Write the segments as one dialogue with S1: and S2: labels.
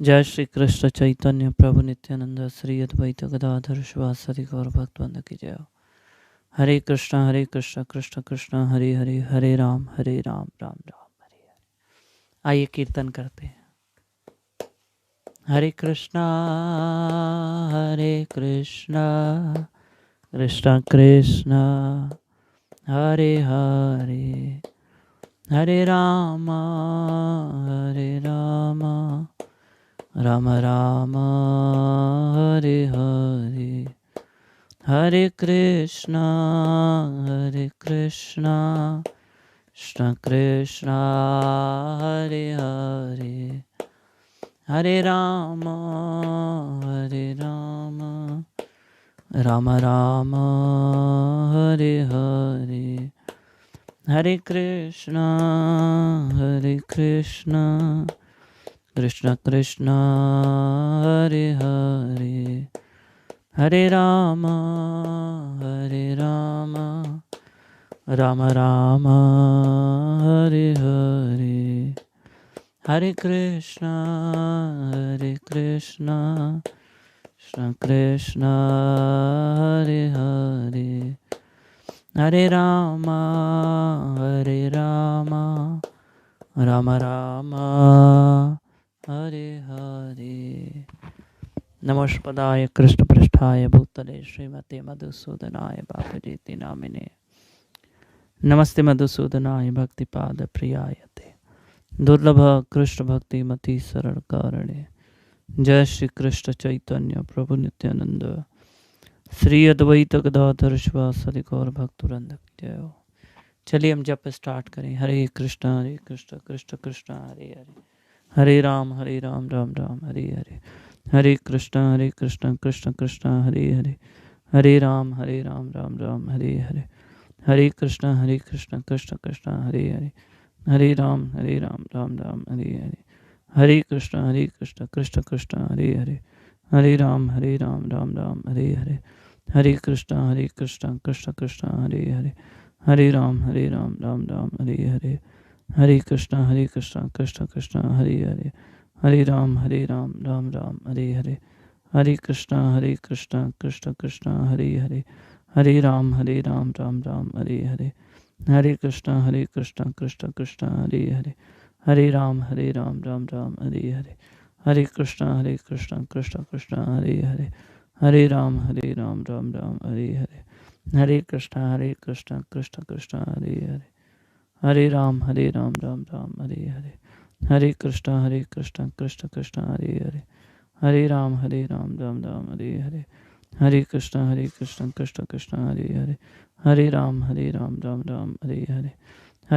S1: जय श्री कृष्ण चैतन्य प्रभु नित्यानंद श्री अद्वैत गदाधर शिवासरि गौर भक्तवृंद की जय हो। हरे कृष्ण कृष्ण कृष्ण हरे हरे, हरे राम राम राम हरे हरे। आइए कीर्तन करते हैं। हरे कृष्णा कृष्ण कृष्ण हरे हरे, हरे राम राम राम हरे हरे, हरे कृष्णा कृष्ण कृष्ण हरे हरे, हरे राम राम राम हरे हरे, हरे कृष्णा कृष्ण कृष्ण हरे हरे, हरे राम राम राम हरे हरे, हरे कृष्णा कृष्ण कृष्ण हरे हरे, हरे राम राम राम हरे हरे। नमस्पदाय कृष्ण पृष्ठाय भूतले श्रीमते मधुसूदनाय बापजीति नामिने, नमस्ते मधुसूदनाय भक्तिपाद प्रियायते, दुर्लभ कृष्ण भक्ति मति शरण कारणे। जय श्री कृष्ण चैतन्य प्रभु नित्यानंद श्री अद्वैत गदाधर शिवासरि गौर भक्तवृंद की जय हो। चलिए हम जप स्टार्ट करें। हरे कृष्ण कृष्ण कृष्ण हरे हरे, हरे राम राम राम हरे हरे, हरे कृष्ण कृष्ण कृष्ण हरे हरे, हरे राम राम राम हरे हरे, हरे कृष्ण कृष्ण कृष्ण हरे हरे, हरे राम राम राम हरे हरे, हरे कृष्ण कृष्ण कृष्ण हरे हरे, हरे राम राम राम हरे हरे, हरे कृष्ण कृष्ण कृष्ण हरे हरे, हरे राम राम राम हरे हरे, हरे कृष्ण कृष्ण कृष्ण हरे हरे, हरे राम राम राम हरे हरे, हरे कृष्ण कृष्ण कृष्ण हरे हरे, हरे राम राम राम हरे हरे, हरे कृष्ण कृष्ण कृष्ण हरे हरे, हरे राम राम राम हरे हरे, हरे कृष्ण कृष्ण कृष्ण हरे हरे, हरे राम राम राम हरे हरे, हरे कृष्ण कृष्ण कृष्ण हरे हरे, हरे राम राम राम हरे हरे, हरे कृष्ण कृष्ण कृष्ण हरे हरे, हरे राम राम राम हरे हरे, हरे कृष्ण कृष्ण कृष्ण हरे हरे, हरे राम राम राम हरे हरे, हरे कृष्ण कृष्ण कृष्ण हरे हरे, हरे राम राम राम हरे हरे, हरे कृष्ण कृष्ण कृष्ण हरे हरे, हरे राम राम राम हरे हरे, हरे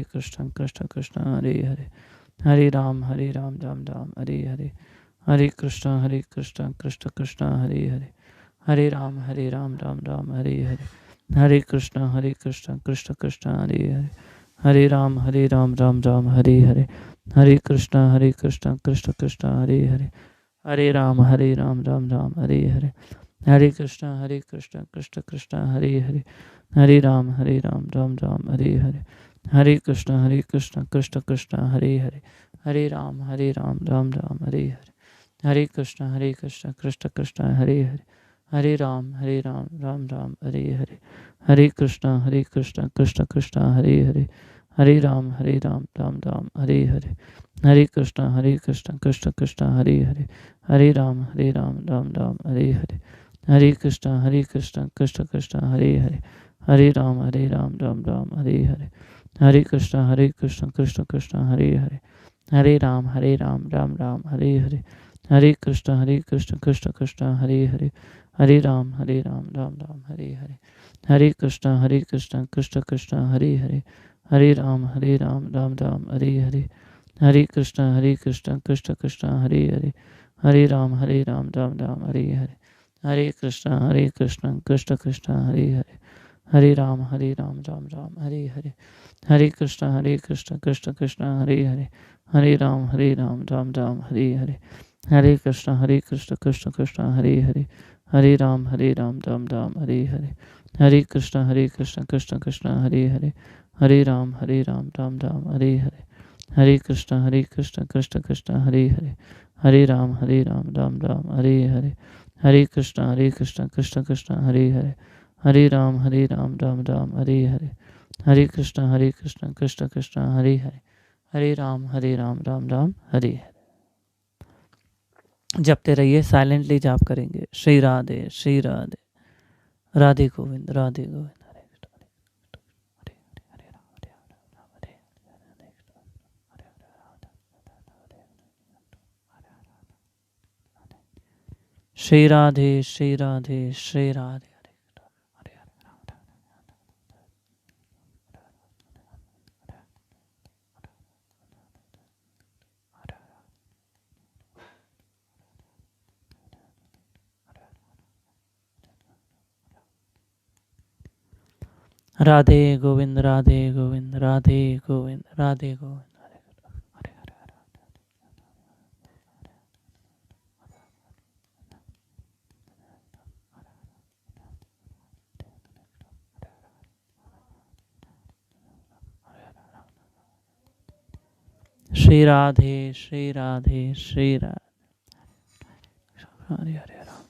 S1: कृष्ण कृष्ण कृष्ण हरे हरे, हरे राम राम राम हरे हरे, हरे कृष्ण कृष्ण कृष्ण हरे हरे, हरे राम राम राम हरे हरे, हरे कृष्ण कृष्ण कृष्ण हरे हरे, हरे राम राम राम हरे हरे, हरे कृष्ण कृष्ण कृष्ण हरे हरे, हरे राम राम राम हरे हरे, हरे कृष्ण कृष्ण कृष्ण हरे हरे, हरे राम राम राम हरे हरे, हरे कृष्ण कृष्ण कृष्ण हरे हरे, हरे राम राम राम हरे हरे, हरे कृष्ण कृष्ण कृष्ण हरे हरे, हरे राम राम राम हरे हरे, हरे कृष्ण कृष्ण कृष्ण हरे हरे, हरे राम राम राम हरे हरे, हरे कृष्ण कृष्ण कृष्ण हरे हरे, हरे राम राम राम हरे हरे, हरे कृष्ण कृष्ण कृष्ण हरे हरे, हरे राम राम राम हरे हरे, हरे कृष्ण कृष्ण कृष्ण हरे हरे, हरे राम राम राम हरे हरे, हरे कृष्ण कृष्ण कृष्ण हरे हरे, हरे राम राम राम हरे हरे, हरे कृष्ण कृष्ण कृष्ण हरे हरे, हरे राम राम राम हरे हरे, हरे कृष्ण कृष्ण कृष्ण हरे हरे, हरे राम राम राम हरे हरे, हरे कृष्ण कृष्ण कृष्ण हरे हरे, हरे राम राम राम हरे हरे, हरे कृष्ण कृष्ण कृष्ण हरे हरे, हरे राम राम राम हरे हरे, हरे कृष्ण कृष्ण कृष्ण हरे हरे, हरे राम राम राम हरे हरे, हरे कृष्ण कृष्ण कृष्ण हरे हरे, हरे राम राम राम हरे हरे, हरे कृष्ण कृष्ण कृष्ण हरे हरे, हरे राम राम राम हरे हरे, हरे कृष्ण कृष्ण कृष्ण हरे हरे, हरे राम राम राम हरे हरे। जपते रहिए, साइलेंटली जाप करेंगे। श्री राधे श्री राधे, राधे गोविंद राधे गोविंद। श्री राधे श्री राधे श्री राधे, राधे गोविंद राधे गोविंद राधे गोविंद राधे गोविंद। श्री राधे श्री राधे श्री राधे, हरे हरे राम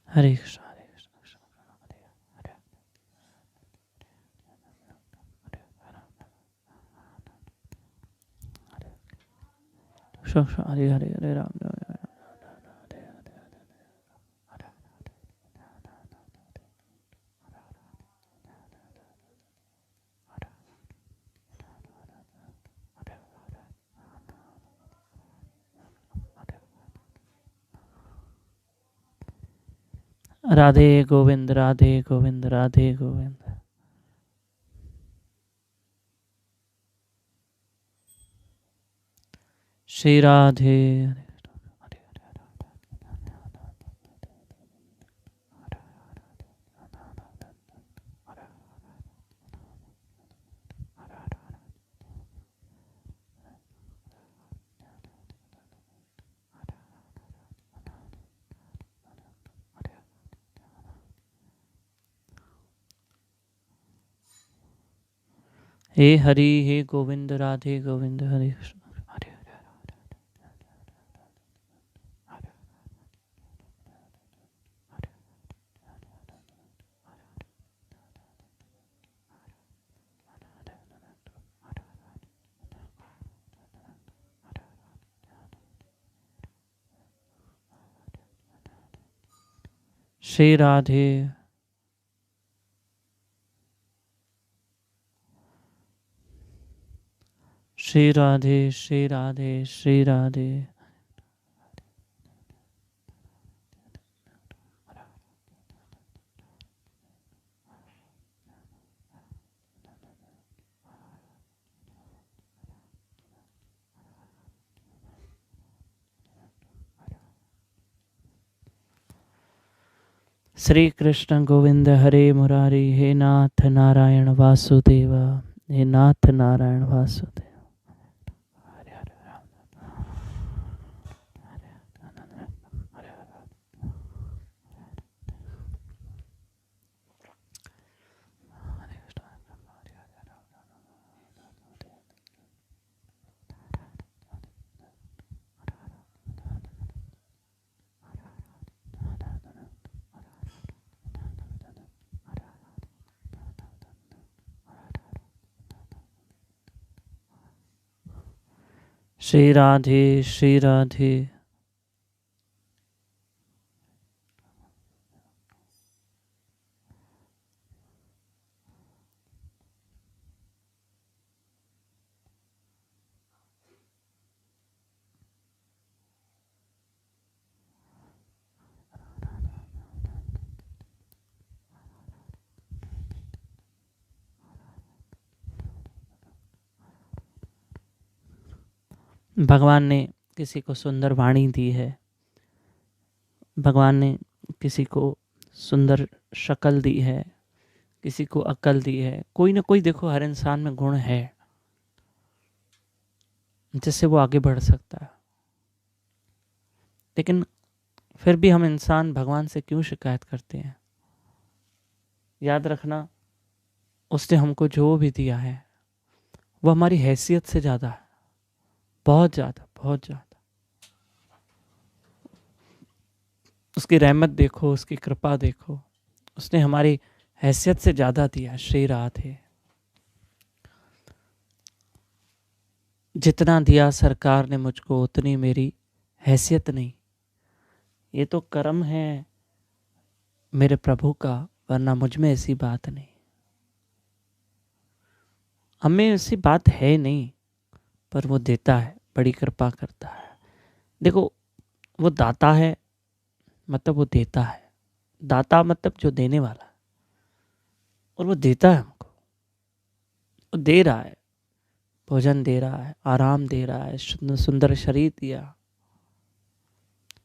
S1: हरे कृष्ण हरे हरे हरे राम राधे गोविंद राधे गोविंद राधे गोविंद। श्री राधे हे हरि हे गोविंद राधे गोविंद हरे कृष्ण हरे हरे। श्री राधे श्री राधे श्री राधे श्री राधे, श्री कृष्ण गोविंद हरे मुरारी, हे नाथ नारायण वासुदेव, हे नाथ नारायण वासुदेव। श्री राधे श्री राधे, भगवान ने किसी को सुंदर वाणी दी है, भगवान ने किसी को सुंदर शक्ल दी है, किसी को अक्ल दी है। कोई ना कोई देखो हर इंसान में गुण है जिससे वो आगे बढ़ सकता है। लेकिन फिर भी हम इंसान भगवान से क्यों शिकायत करते हैं? याद रखना, उसने हमको जो भी दिया है वो हमारी हैसियत से ज़्यादा है, बहुत ज़्यादा, बहुत ज़्यादा। उसकी रहमत देखो, उसकी कृपा देखो, उसने हमारी हैसियत से ज़्यादा दिया। श्री राधे। जितना दिया सरकार ने मुझको उतनी मेरी हैसियत नहीं। ये तो कर्म है मेरे प्रभु का, वरना मुझ में ऐसी बात नहीं। हमें ऐसी बात है नहीं, पर वो देता है, बड़ी कृपा करता है। देखो, वो दाता है मतलब वो देता है। दाता मतलब जो देने वाला है, और वो देता है हमको। वो दे रहा है, भोजन दे रहा है, आराम दे रहा है, सुंदर शरीर दिया।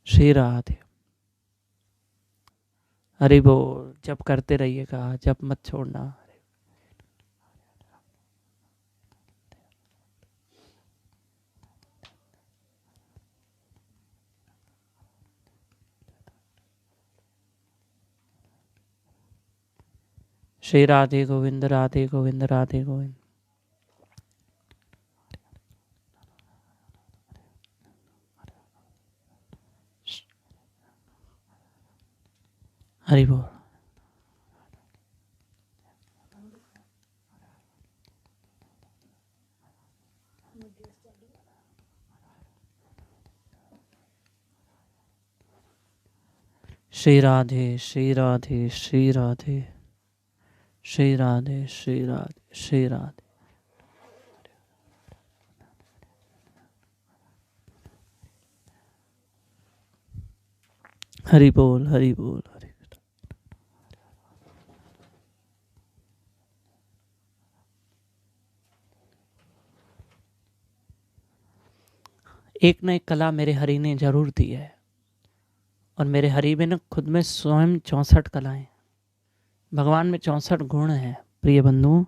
S1: श्री राधे। हरि बोल। जप करते रहिएगा, जप मत छोड़ना। श्री राधे गोविंद, राधे गोविंद, राधे गोविंद। हरि बोल। श्री राधे, श्री राधे, श्री राधे, श्री राधे, श्री राधे, श्री राधे। हरि बोल, हरि बोल, हरि। एक न एक कला मेरे हरि ने जरूर दी है, और मेरे हरि में न खुद में स्वयं 64 कलाएं। भगवान में 64 गुण हैं प्रिय बंधु।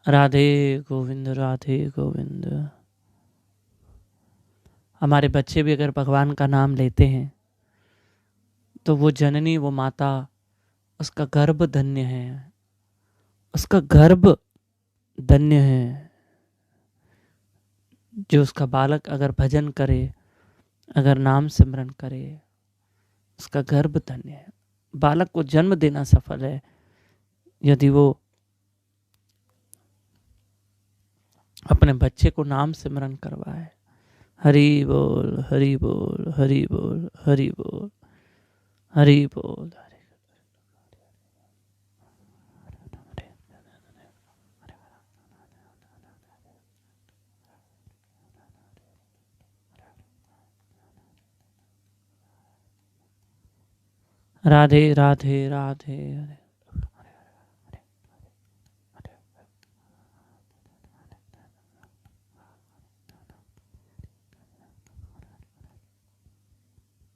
S1: राधे गोविंद, राधे गोविंद। हमारे बच्चे भी अगर भगवान का नाम लेते हैं तो वो जननी, वो माता, उसका गर्भ धन्य है, उसका गर्भ धन्य है। जो उसका बालक अगर भजन करे, अगर नाम सिमरन करे, उसका गर्भ धन्य है। बालक को जन्म देना सफल है यदि वो अपने बच्चे को नाम सिमरन करवाए। हरि बोल, हरि बोल, हरि बोल, हरि बोल, हरि बोल। राधे राधे राधे।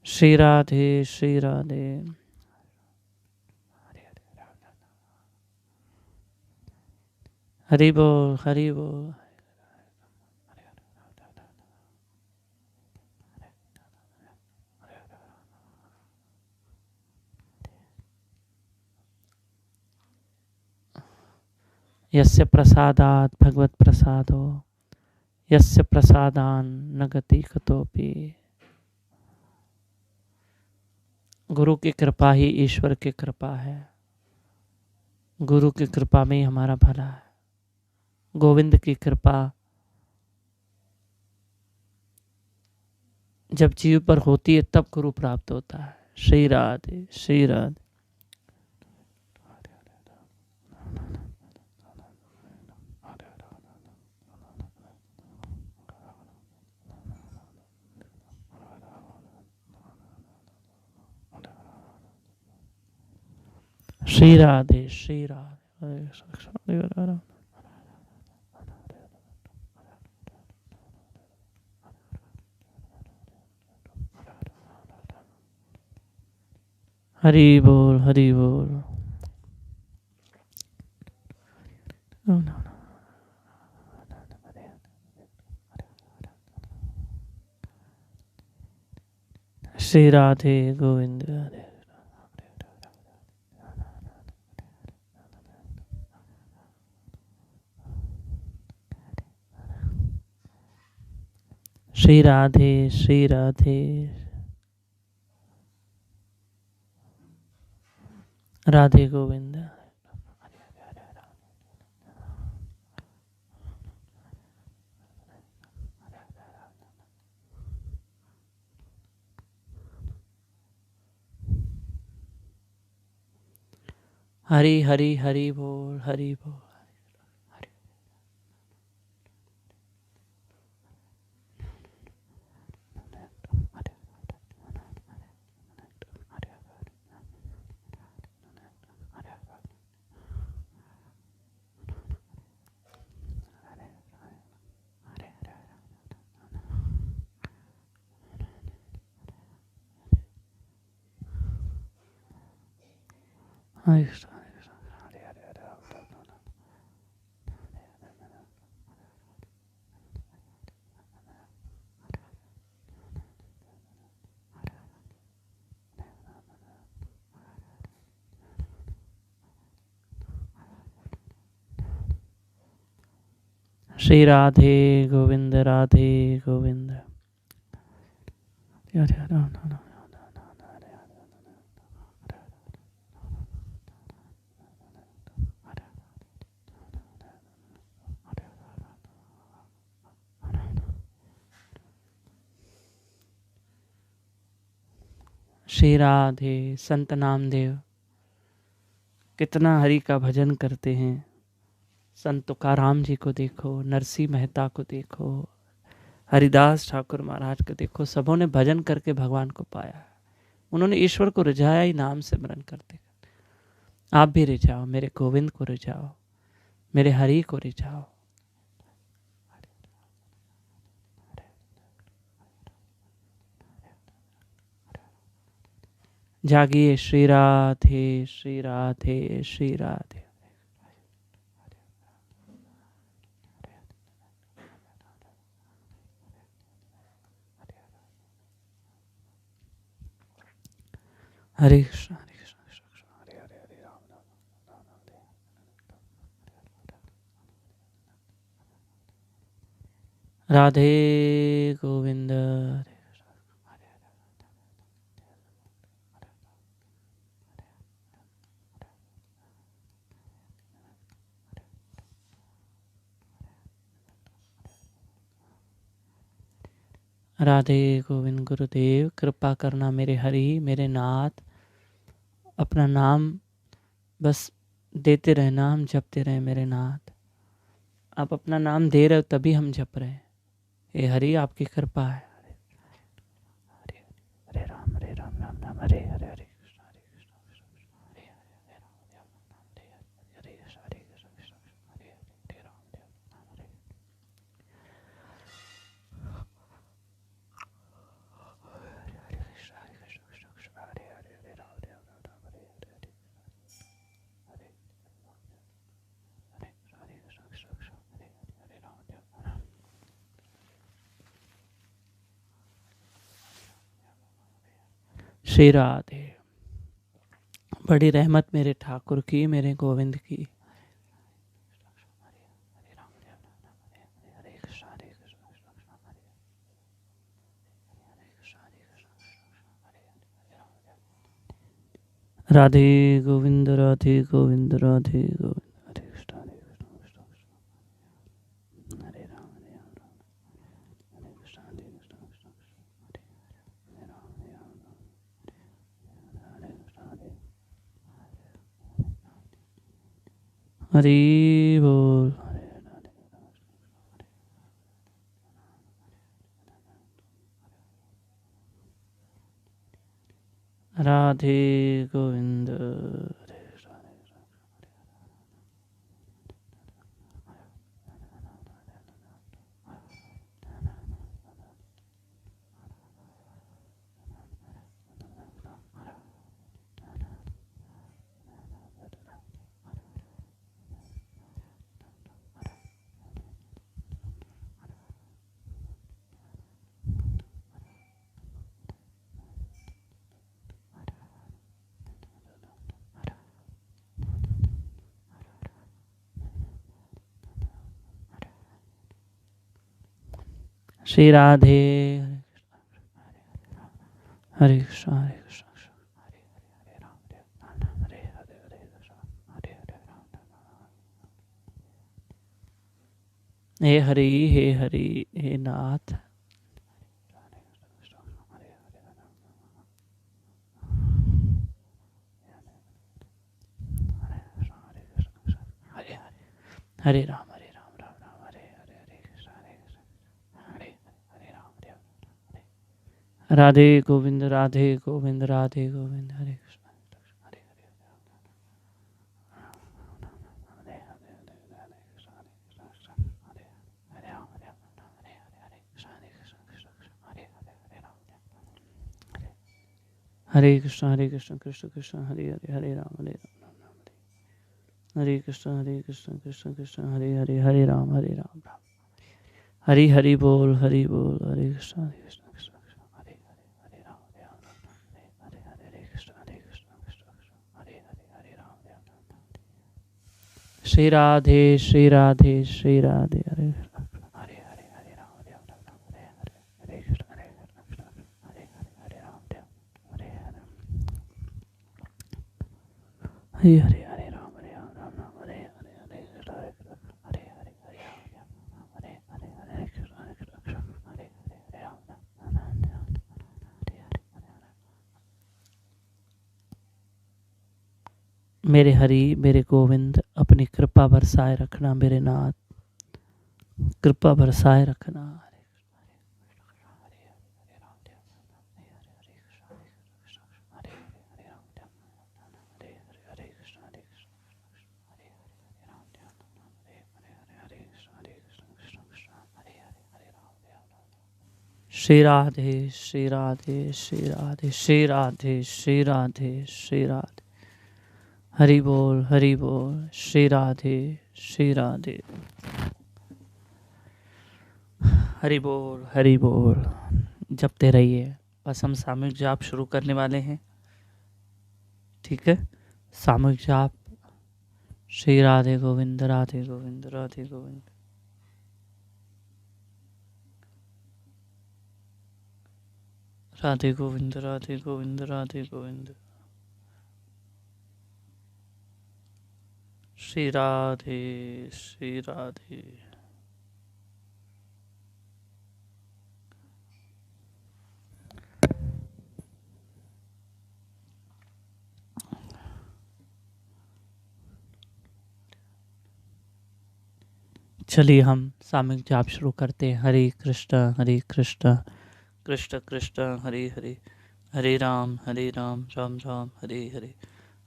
S1: श्री राधे, श्री राधे। हरि बोल, हरि बोल। यस्य प्रसादात् भगवत प्रसादो, यस्य प्रसादान न गति कतोपि। गुरु की कृपा ही ईश्वर की कृपा है। गुरु की कृपा में ही हमारा भला है। गोविंद की कृपा जब जीव पर होती है तब गुरु प्राप्त होता है। श्री राधे, श्री राधे। श्री राधे श्री राधे। हरे कृष्ण हरे राम। हरि बोल हरि बोल। श्री राधे गोविंद राधे। श्री राधे श्री राधे। राधे गोविंद। हरि हरि हरि बोल हरि बोल। हरे कृष्ण हरे कृष्ण हरे हरे हरे राम। श्री राधे गोविंद राधे गोविंद। हरे हरे राम राम। श्री राधे। संत नामदेव कितना हरि का भजन करते हैं। संत तुकाराम जी को देखो, नरसिंह मेहता को देखो, हरिदास ठाकुर महाराज को देखो, सबों ने भजन करके भगवान को पाया। उन्होंने ईश्वर को रिझाया ही नाम सिमरन करते। आप भी रिझाओ, मेरे गोविंद को रिझाओ, मेरे हरि को रिझाओ। जागिए श्री राधे श्री राधे श्री राधे। हरे कृष्ण हरे कृष्ण कृष्ण कृष्ण हरे हरे हरे राम राम राम राम। राधे गोविंद। राधे गोविंद। गुरुदेव कृपा करना मेरे हरि मेरे नाथ। अपना नाम बस देते रहना, हम जपते रहे मेरे नाथ। आप अपना नाम दे रहे हो तभी हम जप रहे हैं। हे हरि आपकी कृपा है। हरे हरे राम राम राम हरे हरे हरे कृष्ण कृष्ण हरे हरे राम हरे हरे कृष्ण हरे कृष्ण हरे हरे राम हरे। श्री राधे। बड़ी रहमत मेरे ठाकुर की, मेरे गोविंद की। राधे गोविंद राधे गोविंद राधे गोविंद। हरे कृष्ण हरे कृष्ण कृष्ण हरे राम हरे कृष्ण हरे कृष्ण कृष्ण हरे राम हरे कृष्ण हरि बोल। राधे गोविंद। श्री राधे। हरे कृष्ण हरे कृष्ण हरे राम हरे हरे हरे कृष्ण हरे हरे राम। हे हरि हे नाथ। हरे राम राम राम हरे हरे हरे कृष्ण हरे हरे राम हरे हरे। राधे गोविंद राधे गोविंद राधे गोविंद हरे कृष्ण हरे हरे हरे हरे हरे कृष्ण हरे कृष्ण हरे हरे राम हरे हरे हरे कृष्ण हरे कृष्ण कृष्ण कृष्ण हरे हरे हरे राम हरे कृष्ण कृष्ण कृष्ण हरे हरे हरे राम हरे राम हरे कृष्ण कृष्ण कृष्ण हरे हरे हरे राम राम। हरि हरि बोल हरि बोल हरे कृष्ण कृष्ण कृष्ण हरे हरे हरे राम हरे हरे हरे कृष्ण कृष्ण कृष्ण हरे हरे हरे राम राम। श्री राधे श्री राधे श्री राधे हरे हरे हरे हरे राम हरे हरे हरे कृष्ण कृष्ण हरे हरे हरे राम हरे हरे हरे हरे हरे राम राम हरे हरे हरे कृष्ण हरे हरे हरे राम हरे हरे हरे कृष्ण कृष्ण हरे हरे हरे राम। मेरे हरि मेरे गोविंद अपनी कृपा बरसाए रखना मेरे नाथ, कृपा बरसाए रखना। श्री राधे श्री राधे श्री राधे श्री राधे श्री राधे श्री राधे। हरि बोल श्री राधे श्री राधे। हरि बोल जपते रहिए। बस हम सामूहिक जाप शुरू करने वाले हैं, ठीक है। सामूहिक जाप श्री राधे गोविंद राधे गोविंद राधे गोविंद। राधे गोविंद राधे गोविंद राधे गोविंद। श्री राधे श्री राधे। चलिए हम सामूहिक जाप शुरू करते हैं। हरे कृष्ण कृष्ण कृष्ण हरे हरे, हरे राम राम राम हरे हरे।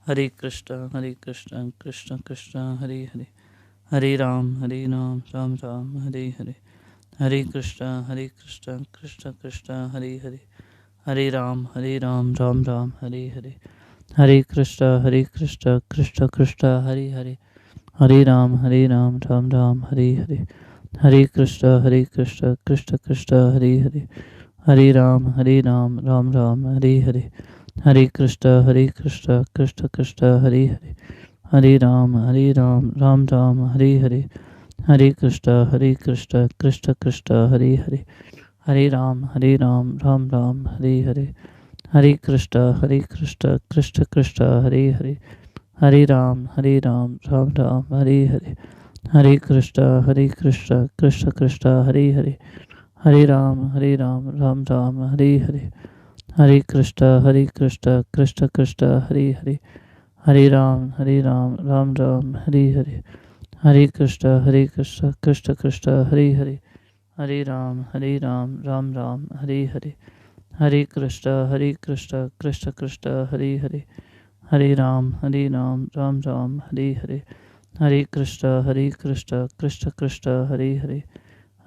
S1: हरे कृष्ण कृष्ण कृष्ण हरे हरे, हरे राम राम राम हरे हरे। हरे कृष्ण कृष्ण कृष्ण हरे हरे, हरे राम राम राम हरे हरे। हरे कृष्ण कृष्ण कृष्ण हरे हरे, हरे राम राम राम हरे हरे। हरे कृष्ण कृष्ण कृष्ण हरे हरे, हरे राम राम राम हरे हरे। हरे कृष्ण कृष्ण कृष्ण हरे हरे, हरे राम राम राम हरे हरे। हरे कृष्ण कृष्ण कृष्ण हरे हरे, हरे राम राम राम हरे हरे। हरे कृष्ण कृष्ण कृष्ण हरे हरे, हरे राम राम राम हरे हरे। हरे कृष्ण कृष्ण कृष्ण हरे हरे, हरे राम राम राम हरे हरे। हरे कृष्ण कृष्ण कृष्ण हरे हरे, हरे राम राम राम हरे हरे। हरे कृष्ण कृष्ण कृष्ण हरे हरे, हरे राम राम राम हरे हरे। हरे कृष्ण कृष्ण कृष्ण हरे हरे, हरे राम राम राम हरे हरे। हरे कृष्ण कृष्ण कृष्ण हरे हरे,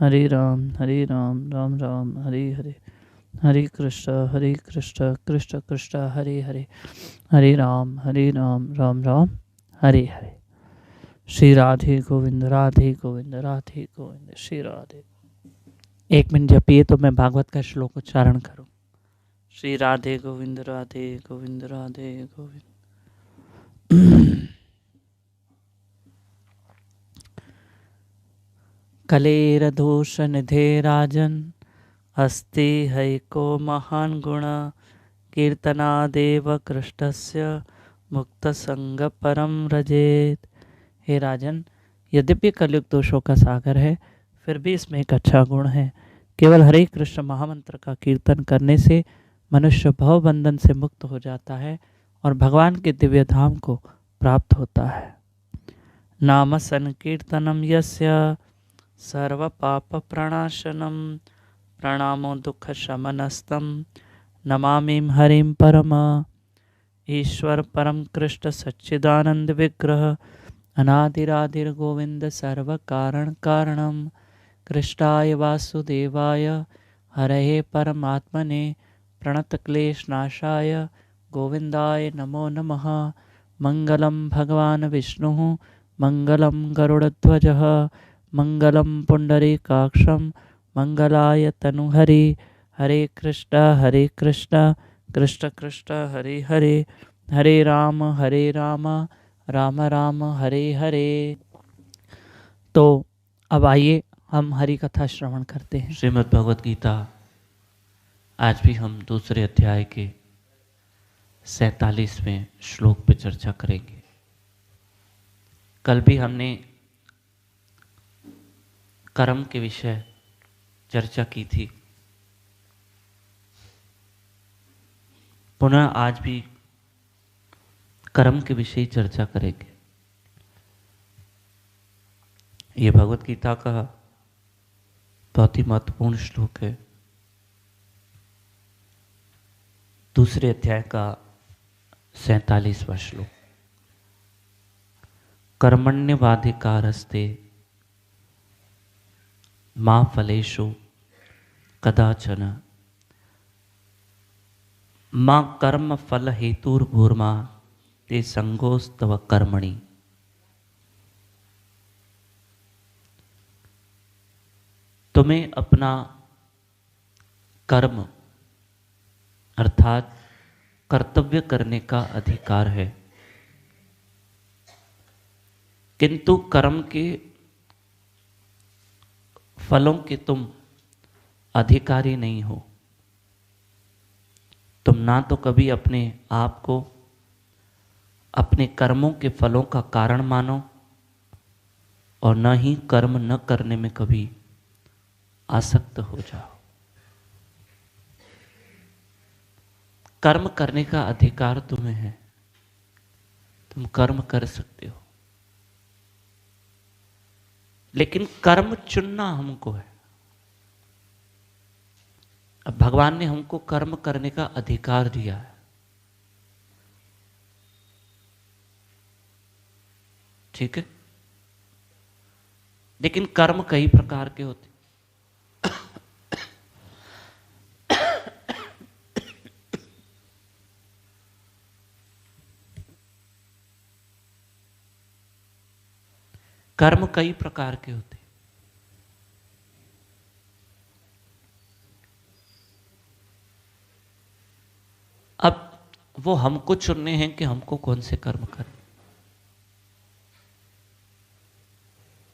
S1: हरे राम राम राम हरे हरे। हरे कृष्ण कृष्ण कृष्ण हरे हरे, हरे राम राम राम हरे हरे। श्री राधे गोविंद राधे गोविंद राधे गोविंद श्री राधे। 1 मिनट जपिए तो मैं भागवत का श्लोक उच्चारण करूं। श्री राधे गोविंद राधे गोविंद राधे गोविंद। कलेर दोष निधे राजन, अस्ति हैको महान गुण कीर्तनादेव कृष्णस्य मुक्तसंग परम रजेत। हे राजन, यद्यपि कलयुग दोषों का सागर है, फिर भी इसमें एक अच्छा गुण है। केवल हरे कृष्ण महामंत्र का कीर्तन करने से मनुष्य भव बंधन से मुक्त हो जाता है और भगवान के दिव्य धाम को प्राप्त होता है। नाम संकीर्तनम यस्य सर्व पाप प्रणाशनम प्रणामो दुख शमनस्तम नमामि हरिम परम। ईश्वर परम कृष्ण सच्चिदानंद विग्रह अनादिरादिर गोविंद सर्व कारण कारणम कृष्णाय वासुदेवाय हरये परमात्मने प्रणतक्लेशनाशाय गोविंदाय नमो नमः। मंगलम भगवान विष्णु मंगलम गरुड़ध्वजः मंगलम पुंडरीकाक्षं मंगलाय तनुहरि। हरे कृष्ण कृष्ण कृष्ण हरे हरे, हरे राम राम राम हरे हरे। तो अब आइए हम हरि कथा श्रवण करते हैं।
S2: श्रीमद् भगवत गीता आज भी हम दूसरे अध्याय के 47वें श्लोक पर चर्चा करेंगे। कल भी हमने कर्म के विषय चर्चा की थी। पुनः आज भी कर्म के विषय चर्चा करेंगे। ये भगवत गीता का बहुत ही महत्वपूर्ण श्लोक है। दूसरे अध्याय का 47वां श्लोक। कर्मण्यवाधिकारस्ते मा फलेषु कदाचन मा कर्म फल हेतुर्भूर्मा ते संगोस्तव कर्मणि। तुम्हें अपना कर्म अर्थात कर्तव्य करने का अधिकार है, किंतु कर्म के फलों के तुम अधिकारी नहीं हो। तुम ना तो कभी अपने आप को अपने कर्मों के फलों का कारण मानो और न ही कर्म न करने में कभी आसक्त हो जाओ। कर्म करने का अधिकार तुम्हें है, तुम कर्म कर सकते हो, लेकिन कर्म चुनना हमको है। अब भगवान ने हमको कर्म करने का अधिकार दिया है। ठीक है, लेकिन कर्म कई प्रकार के होते। कर्म कई प्रकार के होते। अब वो हमको चुनने हैं कि हमको कौन से कर्म करने।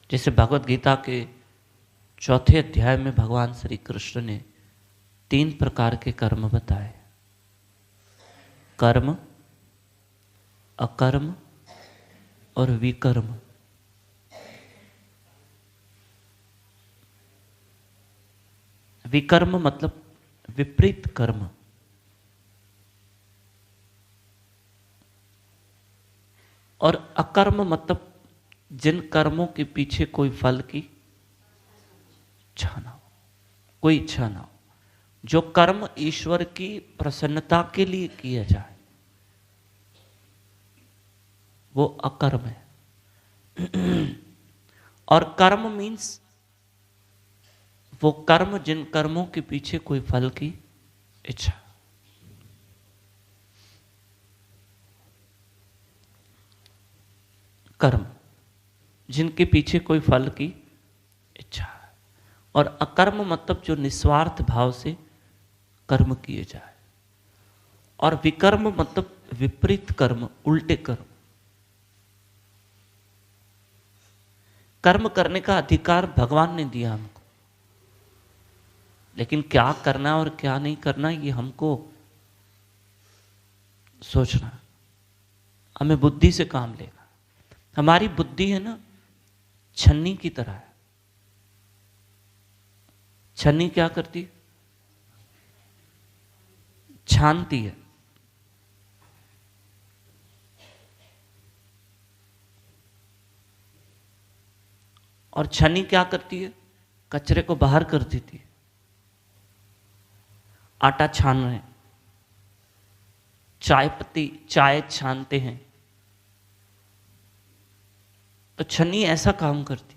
S2: जैसे भगवत गीता के 4थे अध्याय में भगवान श्री कृष्ण ने 3 प्रकार के कर्म बताए। कर्म, अकर्म और विकर्म। विकर्म मतलब विपरीत कर्म। और अकर्म मतलब जिन कर्मों के पीछे कोई फल की इच्छा ना हो, कोई इच्छा ना हो, जो कर्म ईश्वर की प्रसन्नता के लिए किया जाए, वो अकर्म है। और कर्म मीन्स वो कर्म जिन कर्मों के पीछे कोई फल की इच्छा। कर्म जिनके पीछे कोई फल की इच्छा है। और अकर्म मतलब जो निस्वार्थ भाव से कर्म किए जाए। और विकर्म मतलब विपरीत कर्म, उल्टे कर्म। कर्म करने का अधिकार भगवान ने दिया हमको, लेकिन क्या करना है और क्या नहीं करना ये हमको सोचना, हमें बुद्धि से काम लेना। हमारी बुद्धि है ना छन्नी की तरह है। छन्नी क्या करती है? छानती है। और छन्नी क्या करती है? कचरे को बाहर कर देती है। आटा छान रहे हैं, चाय पत्ती, चाय छानते हैं, तो छन्नी ऐसा काम करती।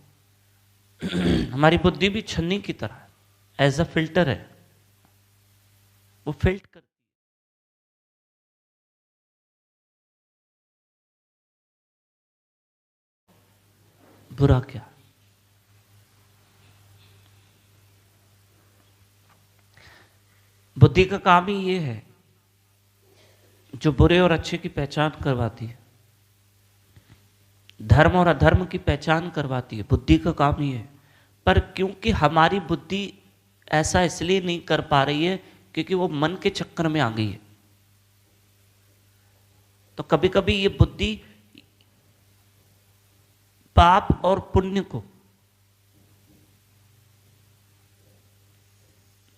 S2: हमारी बुद्धि भी छन्नी की तरह है, एज अ फिल्टर है, वो फिल्ट करती। बुरा क्या? बुद्धि का काम ही ये है जो बुरे और अच्छे की पहचान करवाती है, धर्म और अधर्म की पहचान करवाती है। बुद्धि का काम ही है। पर क्योंकि हमारी बुद्धि ऐसा इसलिए नहीं कर पा रही है क्योंकि वो मन के चक्कर में आ गई है। तो कभी कभी ये बुद्धि पाप और पुण्य को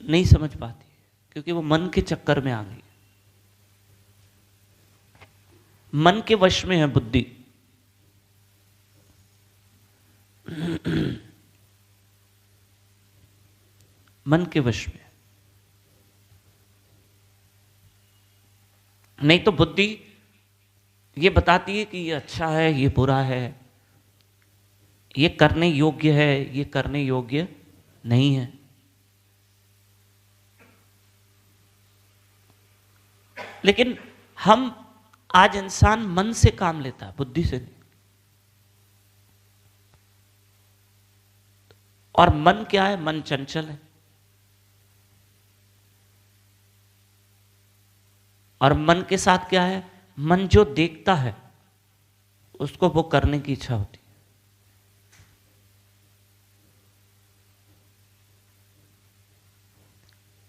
S2: नहीं समझ पाती क्योंकि वो मन के चक्कर में आ गई। मन के वश में है बुद्धि। मन के वश में। नहीं तो बुद्धि ये बताती है कि ये अच्छा है, ये बुरा है, ये करने योग्य है, ये करने योग्य नहीं है। लेकिन हम आज इंसान मन से काम लेता है, बुद्धि से नहीं। और मन क्या है? मन चंचल है। और मन के साथ क्या है? मन जो देखता है उसको वो करने की इच्छा होती है।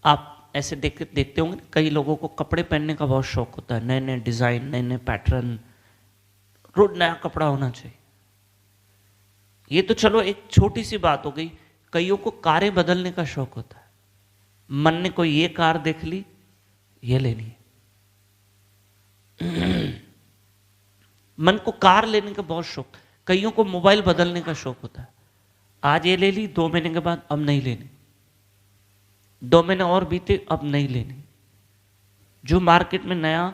S2: आप ऐसे देखते होंगे कई लोगों को कपड़े पहनने का बहुत शौक होता है, नए नए डिजाइन, नए नए पैटर्न, रोज नया कपड़ा होना चाहिए। ये तो चलो एक छोटी सी बात हो गई। कईयों को कारें बदलने का शौक होता है। मन ने कोई ये कार देख ली, ये लेनी है। मन को कार लेने का बहुत शौक। कईयों को मोबाइल बदलने का शौक होता है। आज ये ले ली, 2 महीने के बाद अब नहीं लेनी, 2 महीने और बीते अब नहीं लेनी। जो मार्केट में नया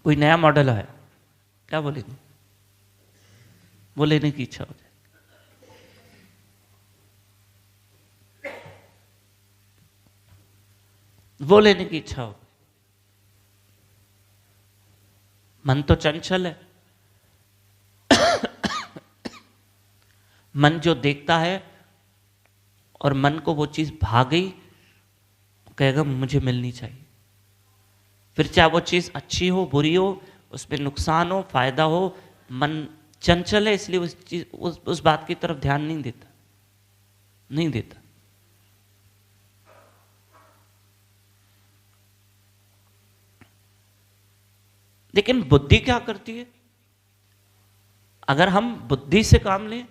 S2: कोई नया मॉडल है, क्या बोलेंगे, वो लेने की इच्छा हो जाए। वो लेने की इच्छा हो। मन तो चंचल है। मन जो देखता है और मन को वो चीज भा गई, कहेगा मुझे मिलनी चाहिए। फिर चाहे वो चीज अच्छी हो, बुरी हो, उसमें नुकसान हो, फायदा हो, मन चंचल है, इसलिए उस चीज उस बात की तरफ ध्यान नहीं देता, नहीं देता। लेकिन बुद्धि क्या करती है? अगर हम बुद्धि से काम लें,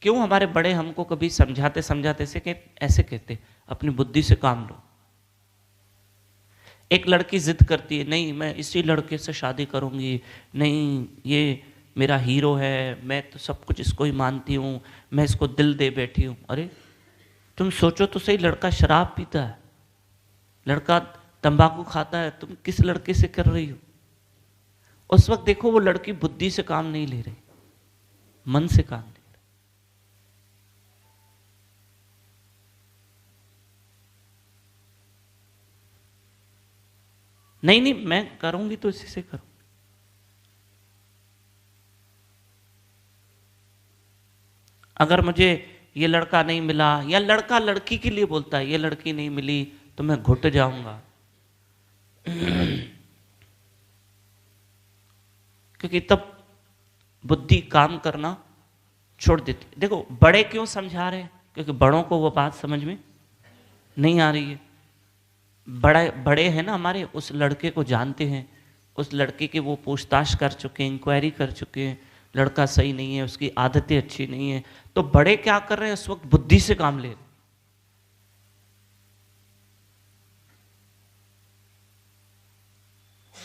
S2: क्यों हमारे बड़े हमको कभी समझाते समझाते ऐसे कहते, अपनी बुद्धि से काम लो। एक लड़की जिद करती है, नहीं मैं इसी लड़के से शादी करूंगी, नहीं ये मेरा हीरो है, मैं तो सब कुछ इसको ही मानती हूँ, मैं इसको दिल दे बैठी हूँ। अरे तुम सोचो तो सही, लड़का शराब पीता है, लड़का तंबाकू खाता है, तुम किस लड़के से कर रही हो? उस वक्त देखो वो लड़की बुद्धि से काम नहीं ले रही, मन से काम ले रही। नहीं नहीं मैं करूंगी तो इसी से करूं। अगर मुझे ये लड़का नहीं मिला, या लड़का लड़की के लिए बोलता है ये लड़की नहीं मिली तो मैं घुट जाऊंगा, क्योंकि तब बुद्धि काम करना छोड़ देती। देखो बड़े क्यों समझा रहे हैं? क्योंकि बड़ों को वो बात समझ में नहीं आ रही है। बड़े हैं ना हमारे, उस लड़के को जानते हैं, उस लड़के की वो पूछताछ कर चुके हैं, इंक्वायरी कर चुके हैं, लड़का सही नहीं है, उसकी आदतें अच्छी नहीं है। तो बड़े क्या कर रहे हैं उस वक्त, बुद्धि से काम ले रहे हैं।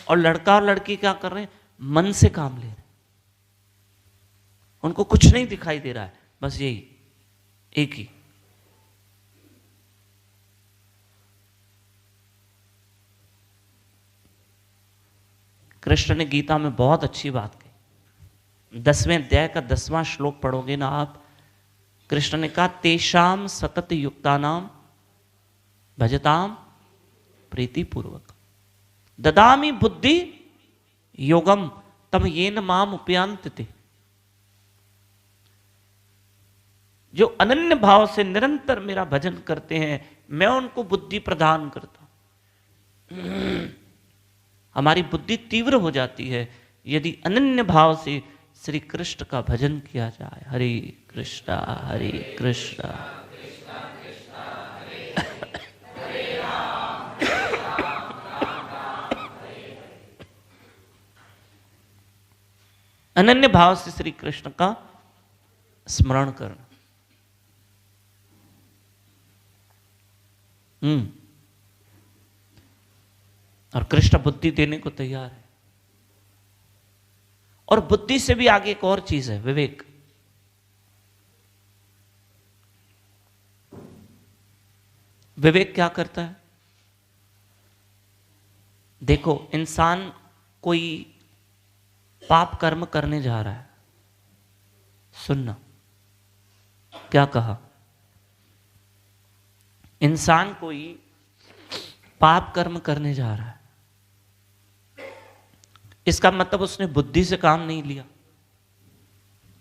S2: और लड़का और लड़की क्या कर रहे हैं, मन से काम ले रहे हैं। उनको कुछ नहीं दिखाई दे रहा है, बस यही एक ही। कृष्ण ने गीता में बहुत अच्छी बात कही। 10वें अध्याय का 10वां श्लोक पढ़ोगे ना आप, कृष्ण ने कहा तेषाम सतत युक्तानाम भजताम प्रीति पूर्वक ददामी बुद्धि योगम तम येन माम उपयांति। जो अनन्य भाव से निरंतर मेरा भजन करते हैं, मैं उनको बुद्धि प्रदान करता हूं। हमारी बुद्धि तीव्र हो जाती है यदि अनन्य भाव से श्री कृष्ण का भजन किया जाए। हरे कृष्णा हरे कृष्णा अनन्य भाव से श्री कृष्ण का स्मरण करना। और कृष्ण बुद्धि देने को तैयार है। और बुद्धि से भी आगे एक और चीज है, विवेक। विवेक क्या करता है? देखो, इंसान कोई पाप कर्म करने जा रहा है, सुनना क्या कहा, इंसान कोई पाप कर्म करने जा रहा है, इसका मतलब उसने बुद्धि से काम नहीं लिया,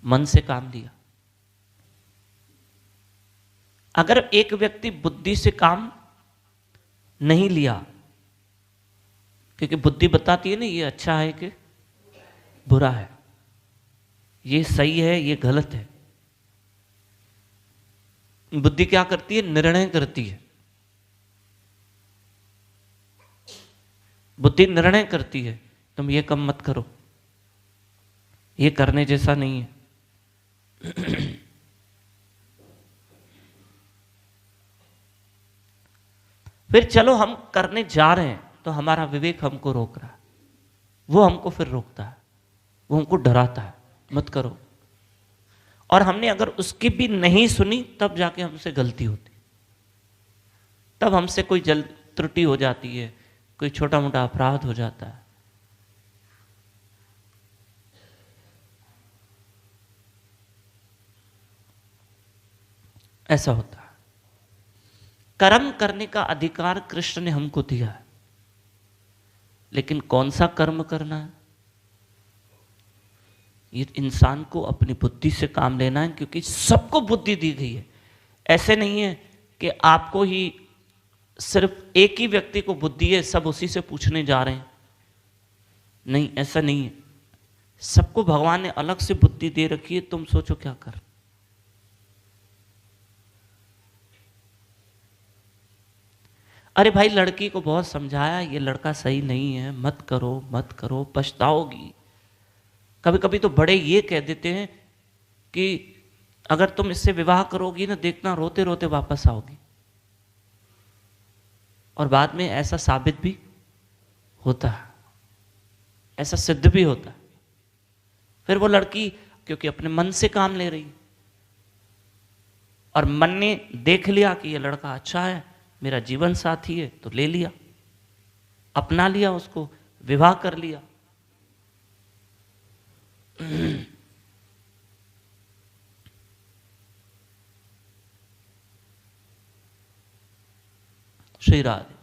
S2: मन से काम लिया। अगर एक व्यक्ति बुद्धि से काम नहीं लिया, क्योंकि बुद्धि बताती है ना ये अच्छा है कि बुरा है, ये सही है ये गलत है। बुद्धि क्या करती है? निर्णय करती है। बुद्धि निर्णय करती है, तुम ये काम मत करो, ये करने जैसा नहीं है। फिर चलो हम करने जा रहे हैं तो हमारा विवेक हमको रोक रहा है, वो हमको फिर रोकता है, वो हमको डराता है, मत करो। और हमने अगर उसकी भी नहीं सुनी तब जाके हमसे गलती होती, तब हमसे कोई त्रुटि हो जाती है, कोई छोटा मोटा अपराध हो जाता है। ऐसा होता है। कर्म करने का अधिकार कृष्ण ने हमको दिया है, लेकिन कौन सा कर्म करना है ये इंसान को अपनी बुद्धि से काम लेना है, क्योंकि सबको बुद्धि दी गई है। ऐसे नहीं है कि आपको ही सिर्फ एक ही व्यक्ति को बुद्धि है, सब उसी से पूछने जा रहे हैं। नहीं, ऐसा नहीं है। सबको भगवान ने अलग से बुद्धि दे रखी है, तुम सोचो क्या कर। अरे भाई, लड़की को बहुत समझाया, ये लड़का सही नहीं है, मत करो मत करो, पछताओगी। कभी कभी तो बड़े ये कह देते हैं कि अगर तुम इससे विवाह करोगी ना, देखना रोते रोते वापस आओगी। और बाद में ऐसा साबित भी होता है, ऐसा सिद्ध भी होता है। फिर वो लड़की क्योंकि अपने मन से काम ले रही, और मन ने देख लिया कि ये लड़का अच्छा है, मेरा जीवन साथी है, तो ले लिया, अपना लिया, उसको विवाह कर लिया। श्री राधे।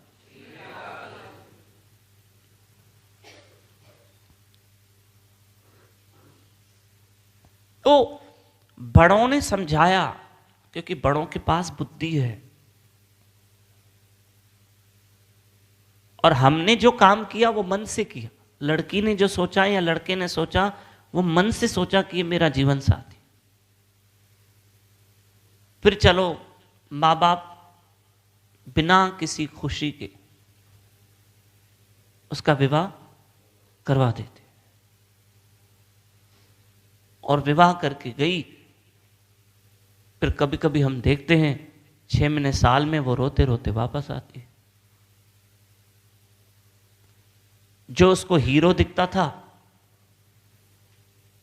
S2: तो बड़ों ने समझाया, क्योंकि बड़ों के पास बुद्धि है। और हमने जो काम किया वो मन से किया। लड़की ने जो सोचा या लड़के ने सोचा, वो मन से सोचा कि ये मेरा जीवन साथी। फिर चलो माँ बाप बिना किसी खुशी के उसका विवाह करवा देते, और विवाह करके गई, फिर कभी कभी हम देखते हैं 6 महीने साल में वो रोते रोते वापस आती है। जो उसको हीरो दिखता था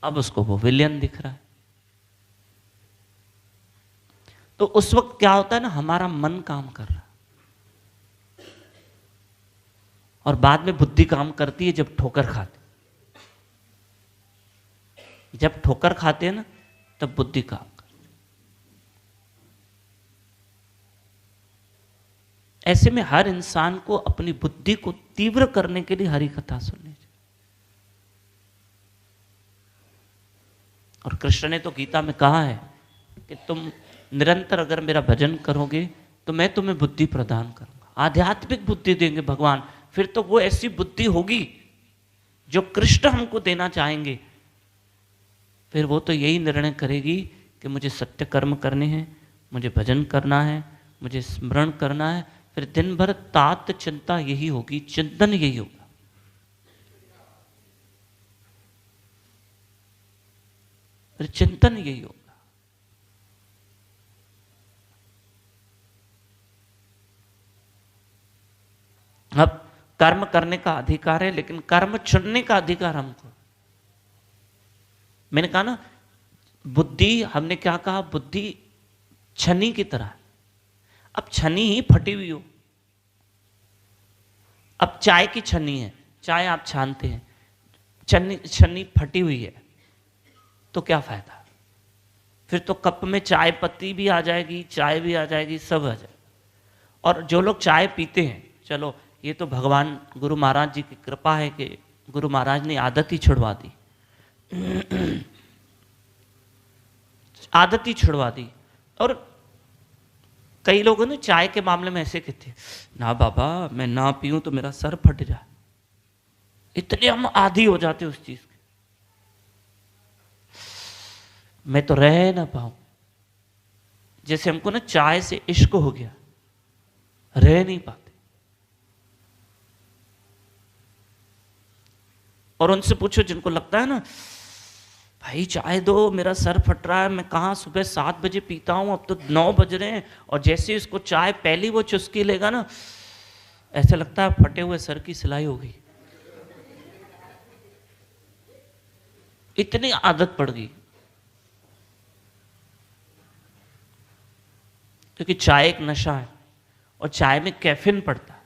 S2: अब उसको वो विलियन दिख रहा है। तो उस वक्त क्या होता है ना, हमारा मन काम कर रहा है, और बाद में बुद्धि काम करती है जब ठोकर खाते। जब ठोकर खाते हैं ना तब बुद्धि काम करती है। ऐसे में हर इंसान को अपनी बुद्धि को तीव्र करने के लिए हरि कथा सुननी चाहिए। और कृष्ण ने तो गीता में कहा है कि तुम निरंतर अगर मेरा भजन करोगे तो मैं तुम्हें बुद्धि प्रदान करूंगा, आध्यात्मिक बुद्धि देंगे भगवान। फिर तो वो ऐसी बुद्धि होगी जो कृष्ण हमको देना चाहेंगे। फिर वो तो यही निर्णय करेगी कि मुझे सत्य कर्म करने हैं, मुझे भजन करना है, मुझे स्मरण करना है। फिर दिन भर तात चिंता यही होगी, चिंतन यही होगा। फिर चिंतन यही होगा। अब कर्म करने का अधिकार है, लेकिन कर्म चुनने का अधिकार हमको। मैंने कहा ना, बुद्धि, हमने क्या कहा, बुद्धि छनी की तरह। अब छनी ही फटी हुई हो, अब चाय की छन्नी है, चाय आप छानते हैं, छन्नी फटी हुई है तो क्या फायदा। फिर तो कप में चाय पत्ती भी आ जाएगी, चाय भी आ जाएगी, सब आ जाएगी। और जो लोग चाय पीते हैं, चलो ये तो भगवान गुरु महाराज जी की कृपा है कि गुरु महाराज ने आदत ही छुड़वा दी, आदत ही छुड़वा दी। और कई लोग ना चाय के मामले में ऐसे कहते हैं, ना बाबा मैं ना पीऊं तो मेरा सर फट जाए। इतने हम आदी हो जाते उस चीज के, मैं तो रह ना पाऊं। जैसे हमको ना चाय से इश्क हो गया, रह नहीं पाते। और उनसे पूछो जिनको लगता है ना भाई चाय दो, मेरा सर फट रहा है, मैं कहाँ सुबह 7 बजे पीता हूँ, अब तो 9 बज रहे हैं, और जैसे इसको चाय पहली वो चुस्की लेगा ना, ऐसा लगता है फटे हुए सर की सिलाई हो गई। इतनी आदत पड़ गई। क्योंकि चाय एक नशा है, और चाय में कैफीन पड़ता है।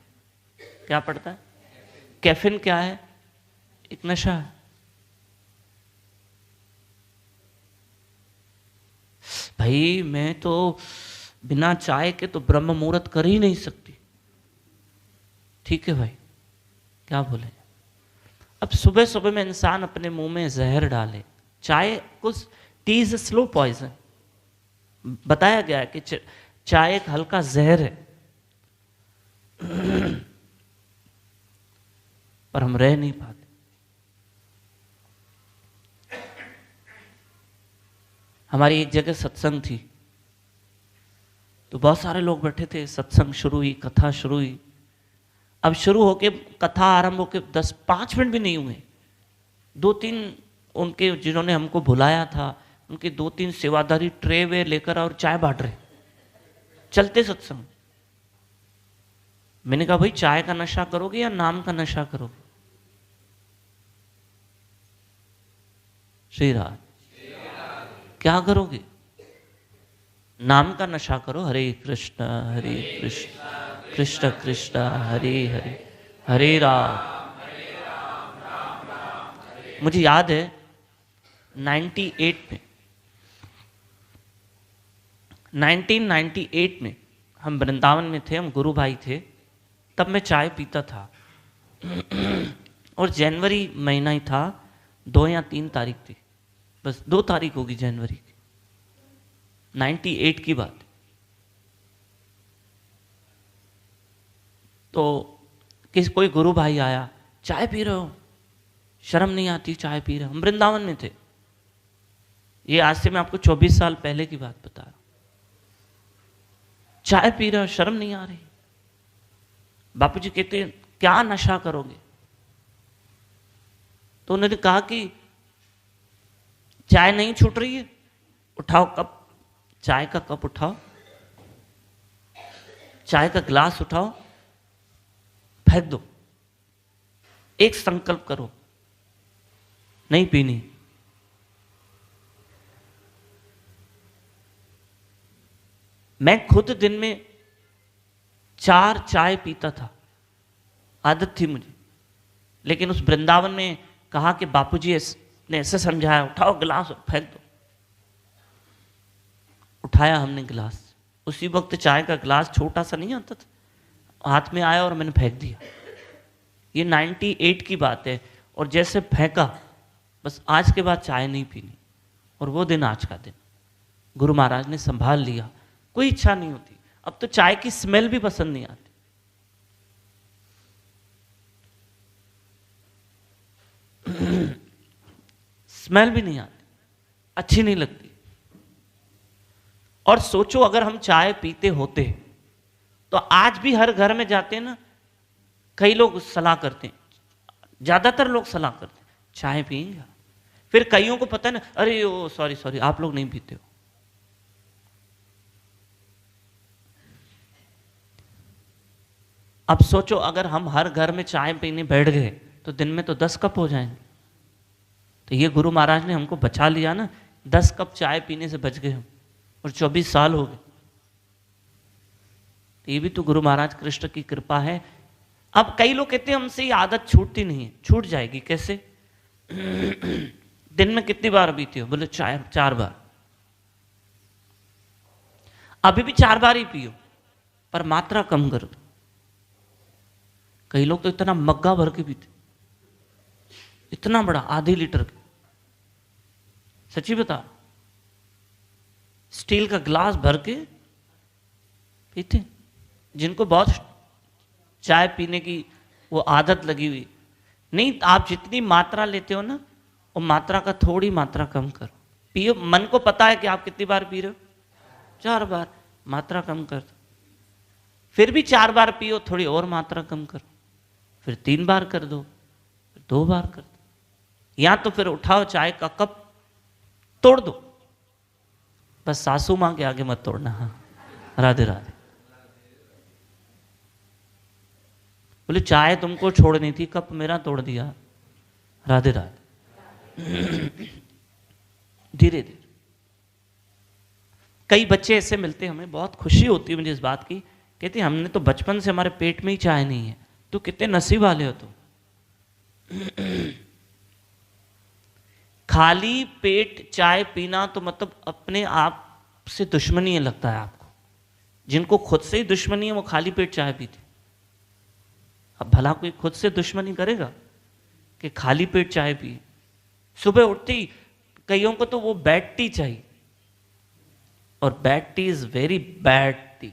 S2: क्या पड़ता है? कैफीन क्या है? एक नशा है। भाई मैं तो बिना चाय के तो ब्रह्म मुहूर्त कर ही नहीं सकती। ठीक है भाई, क्या बोले। अब सुबह सुबह में इंसान अपने मुंह में जहर डाले। चाय कुछ, टी इज स्लो पॉइजन। बताया गया है कि चाय एक हल्का जहर है, पर हम रह नहीं पाते। हमारी एक जगह सत्संग थी, तो बहुत सारे लोग बैठे थे, सत्संग शुरू हुई, कथा शुरू हुई। अब शुरू होके कथा आरंभ होके 5 मिनट भी नहीं हुए, 2-3 उनके जिन्होंने हमको बुलाया था, उनके 2-3 सेवादारी ट्रे वे लेकर और चाय बांट रहे, चलते सत्संग। मैंने कहा भाई चाय का नशा करोगे या नाम का नशा करोगे? श्री राज, क्या करोगे? नाम का नशा करो, हरे कृष्ण कृष्ण कृष्ण हरे हरे, हरे राम। मुझे याद है 1998 में हम वृंदावन में थे, हम गुरु भाई थे, तब मैं चाय पीता था। और जनवरी महीना ही था, 2 या 3 तारीख थी, बस 2 तारीख होगी जनवरी की, 98 की बात। तो कोई गुरु भाई आया, चाय पी रहे हो, शर्म नहीं आती चाय पी रहे हो? हम वृंदावन में थे, ये आज से मैं आपको 24 साल पहले की बात बता रहा हूं। चाय पी रहे हो, शर्म नहीं आ रही? बापूजी कहते हैं क्या नशा करोगे? तो उन्होंने कहा कि चाय नहीं छूट रही है, उठाओ कप, चाय का कप उठाओ, चाय का ग्लास उठाओ, फेंक दो, एक संकल्प करो, नहीं पीनी। मैं खुद दिन में 4 चाय पीता था, आदत थी मुझे। लेकिन उस वृंदावन में कहा कि बापूजी ने ऐसे समझाया, उठाओ गिलास और फेंक दो। उठाया हमने गिलास, उसी वक्त चाय का गिलास छोटा सा नहीं आता था, हाथ में आया और मैंने फेंक दिया। ये 98 की बात है। और जैसे फेंका, बस आज के बाद चाय नहीं पीनी। और वो दिन आज का दिन, गुरु महाराज ने संभाल लिया। कोई इच्छा नहीं होती, अब तो चाय की स्मेल भी पसंद नहीं आती। स्मेल भी नहीं आती, अच्छी नहीं लगती। और सोचो अगर हम चाय पीते होते तो आज भी हर घर में जाते हैं ना, कई लोग सलाह करते हैं, ज्यादातर लोग सलाह करते हैं चाय पिएंगे। फिर कईयों को पता है ना, अरे ओ सॉरी आप लोग नहीं पीते हो। अब सोचो अगर हम हर घर में चाय पीने बैठ गए तो दिन में तो 10 कप हो जाएंगे। तो ये गुरु महाराज ने हमको बचा लिया ना, 10 कप चाय पीने से बच गए हम, और 24 साल हो गए। तो ये भी तो गुरु महाराज कृष्ण की कृपा है। अब कई लोग कहते हैं हमसे ये आदत छूटती नहीं है। छूट जाएगी कैसे? दिन में कितनी बार पीते हो? बोले 4 बार। अभी भी 4 बार ही पियो, पर मात्रा कम कर दो। कई लोग तो इतना मग्गा भर के पीते, इतना बड़ा, आधे लीटर के। सच्ची बता, स्टील का ग्लास भर के पीते। जिनको बहुत चाय पीने की वो आदत लगी हुई, नहीं, आप जितनी मात्रा लेते हो ना, वो मात्रा का थोड़ी मात्रा कम करो। पियो, मन को पता है कि आप कितनी बार पी रहे हो, 4 बार, मात्रा कम कर दो। फिर भी 4 बार पियो, थोड़ी और मात्रा कम करो, फिर 3 बार कर दो, फिर 2 बार कर दो। या तो फिर उठाओ चाय का कप, तोड़ दो। बस सासू मां के आगे मत तोड़ना। हाँ, राधे राधे। बोले चाय तुमको छोड़नी थी, कप मेरा तोड़ दिया। राधे राधे। धीरे धीरे। कई बच्चे ऐसे मिलते हैं, हमें बहुत खुशी होती है मुझे इस बात की। कहते हैं हमने तो बचपन से, हमारे पेट में ही चाय नहीं है। तो कितने नसीब वाले हो तुम। खाली पेट चाय पीना तो मतलब अपने आप से दुश्मनी है, लगता है आपको। जिनको खुद से ही दुश्मनी है वो खाली पेट चाय पीते। अब भला कोई खुद से दुश्मनी करेगा कि खाली पेट चाय पिए? सुबह उठती कईयों को तो वो बैड टी चाहिए, और bad T is very bad T.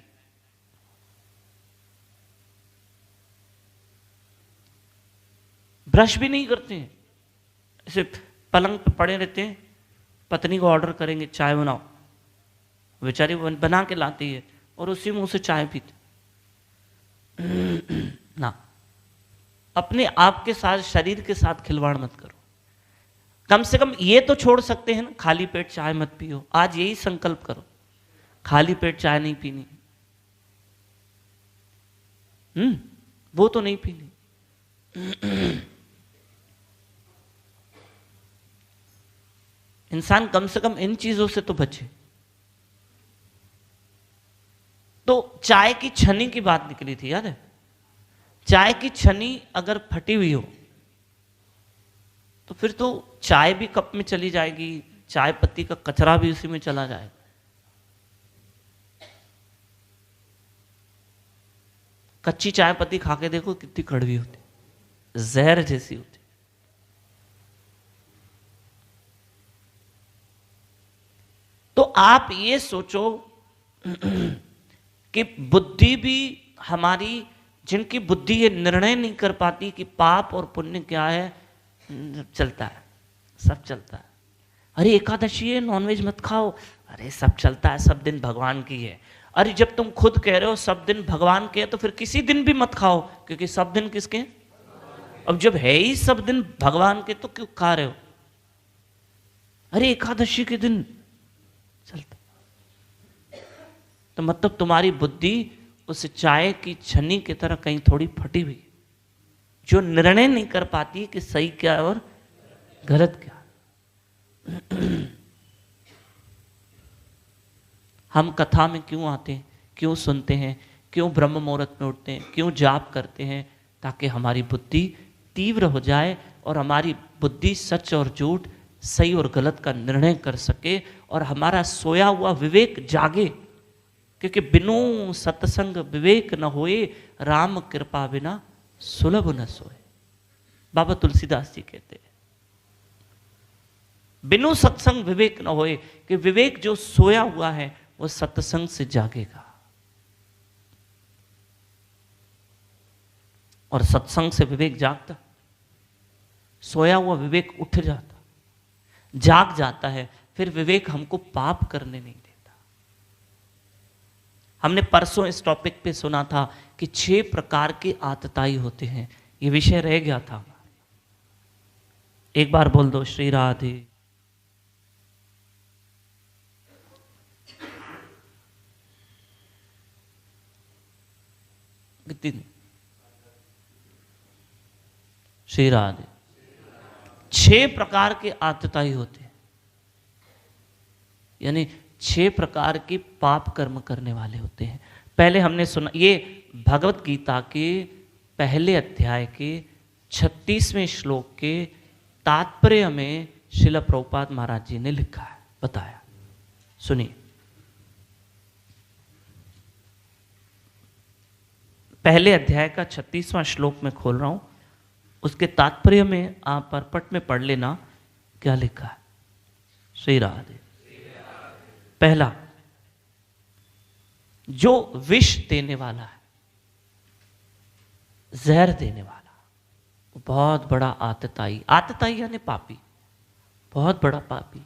S2: Brush भी नहीं करते हैं, ऐसे पलंग पे पड़े रहते हैं। पत्नी को ऑर्डर करेंगे चाय बनाओ, बेचारी बना के लाती है और उसी मुंह से चाय पीते ना। अपने आप के साथ, शरीर के साथ खिलवाड़ मत करो। कम से कम ये तो छोड़ सकते हैं ना, खाली पेट चाय मत पियो। आज यही संकल्प करो, खाली पेट चाय नहीं पीनी। वो तो नहीं पीनी। इंसान कम से कम इन चीजों से तो बचे। तो चाय की छन्नी की बात निकली थी, याद है? चाय की छन्नी अगर फटी हुई हो तो फिर तो चाय भी कप में चली जाएगी, चाय पत्ती का कचरा भी उसी में चला जाएगा। कच्ची चाय पत्ती खा के देखो कितनी कड़वी होती, जहर जैसी होती। तो आप ये सोचो कि बुद्धि भी हमारी, जिनकी बुद्धि ये निर्णय नहीं कर पाती कि पाप और पुण्य क्या है, चलता है, सब चलता है। अरे एकादशी है, नॉनवेज मत खाओ, अरे सब चलता है, सब दिन भगवान की है। अरे जब तुम खुद कह रहे हो सब दिन भगवान के हैं, तो फिर किसी दिन भी मत खाओ, क्योंकि सब दिन किसके हैं? अब जब है ही सब दिन भगवान के, तो क्यों खा रहे हो? अरे एकादशी के दिन चलता। तो मतलब तुम्हारी बुद्धि उस चाय की छन्नी की तरह कहीं थोड़ी फटी हुई, जो निर्णय नहीं कर पाती कि सही क्या है और गलत क्या। हम कथा में क्यों आते हैं, क्यों सुनते हैं, क्यों ब्रह्म मुहूर्त में उठते हैं, क्यों जाप करते हैं? ताकि हमारी बुद्धि तीव्र हो जाए और हमारी बुद्धि सच और झूठ, सही और गलत का निर्णय कर सके और हमारा सोया हुआ विवेक जागे। क्योंकि बिनु सत्संग विवेक न होए, राम कृपा बिना सुलभ न सोए। बाबा तुलसीदास जी कहते हैं बिनु सत्संग विवेक न होए, कि विवेक जो सोया हुआ है वो सत्संग से जागेगा, और सत्संग से विवेक जागता, सोया हुआ विवेक उठ जाता, जाग जाता है। फिर विवेक हमको पाप करने नहीं देता। हमने परसों इस टॉपिक पे सुना था कि 6 प्रकार के आतताई होते हैं। ये विषय रह गया था। एक बार बोल दो श्री राधे। कितनी? श्री राधे। 6 प्रकार के आतताई होते हैं, यानी 6 प्रकार के पाप कर्म करने वाले होते हैं। पहले हमने सुना, ये भगवत गीता के पहले अध्याय के 36वें श्लोक के तात्पर्य में श्रील प्रभुपाद महाराज जी ने लिखा है, बताया। सुनिए, पहले अध्याय का 36वां श्लोक में खोल रहा हूं, उसके तात्पर्य में आप परपट में पढ़ लेना क्या लिखा है। श्री राधे। पहला, जो विष देने वाला है, जहर देने वाला, बहुत बड़ा आतताई। आतताई यानी पापी, बहुत बड़ा पापी।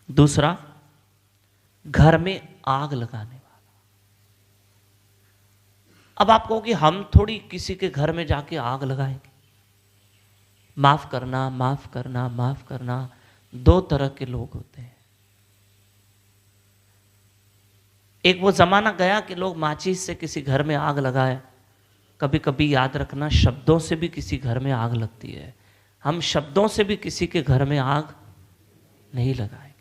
S2: दूसरा, घर में आग लगाने वाला। अब आप कहोगे हम थोड़ी किसी के घर में जाके आग लगाएंगे। माफ करना, माफ करना, माफ करना, 2 तरह के लोग होते हैं। एक वो जमाना गया कि लोग माचिस से किसी घर में आग लगाए। कभी कभी याद रखना, शब्दों से भी किसी घर में आग लगती है। हम शब्दों से भी किसी के घर में आग नहीं लगाएंगे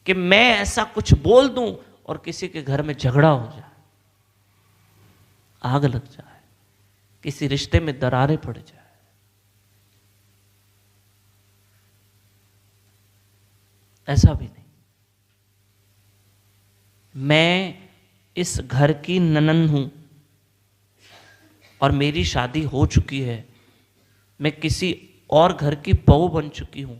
S2: कि मैं ऐसा कुछ बोल दूं और किसी के घर में झगड़ा हो जाए, आग लग जाए, किसी रिश्ते में दरारें पड़ जाए। ऐसा भी नहीं। मैं इस घर की ननन हूं और मेरी शादी हो चुकी है, मैं किसी और घर की बहू बन चुकी हूं,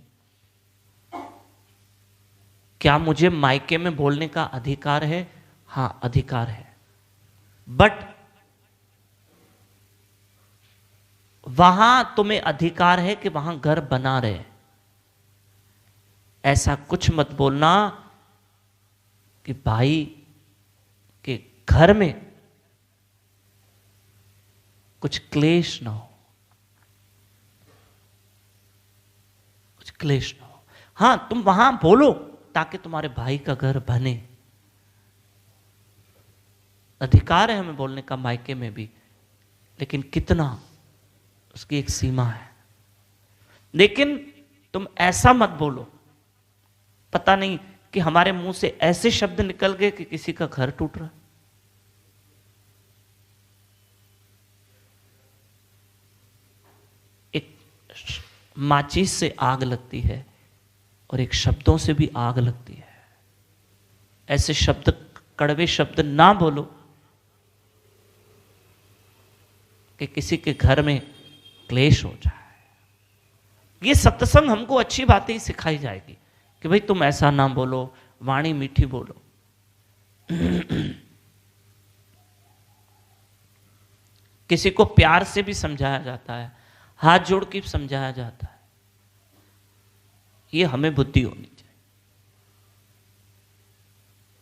S2: क्या मुझे मायके में बोलने का अधिकार है? हां, अधिकार है। बट वहां तुम्हें अधिकार है कि वहां घर बना रहे। ऐसा कुछ मत बोलना कि भाई के घर में कुछ क्लेश ना हो, कुछ क्लेश ना हो। हां, तुम वहां बोलो ताकि तुम्हारे भाई का घर बने। अधिकार है हमें बोलने का मायके में भी, लेकिन कितना, उसकी एक सीमा है। लेकिन तुम ऐसा मत बोलो, पता नहीं कि हमारे मुंह से ऐसे शब्द निकल गए कि किसी का घर टूट रहा। एक माचिस से आग लगती है और एक शब्दों से भी आग लगती है। ऐसे शब्द, कड़वे शब्द ना बोलो कि किसी के घर में क्लेश हो जाए। ये सत्संग हमको अच्छी बातें ही सिखाई जाएगी कि भाई तुम ऐसा ना बोलो, वाणी मीठी बोलो। किसी को प्यार से भी समझाया जाता है, हाथ जोड़ के समझाया जाता है। ये हमें बुद्धि होनी चाहिए।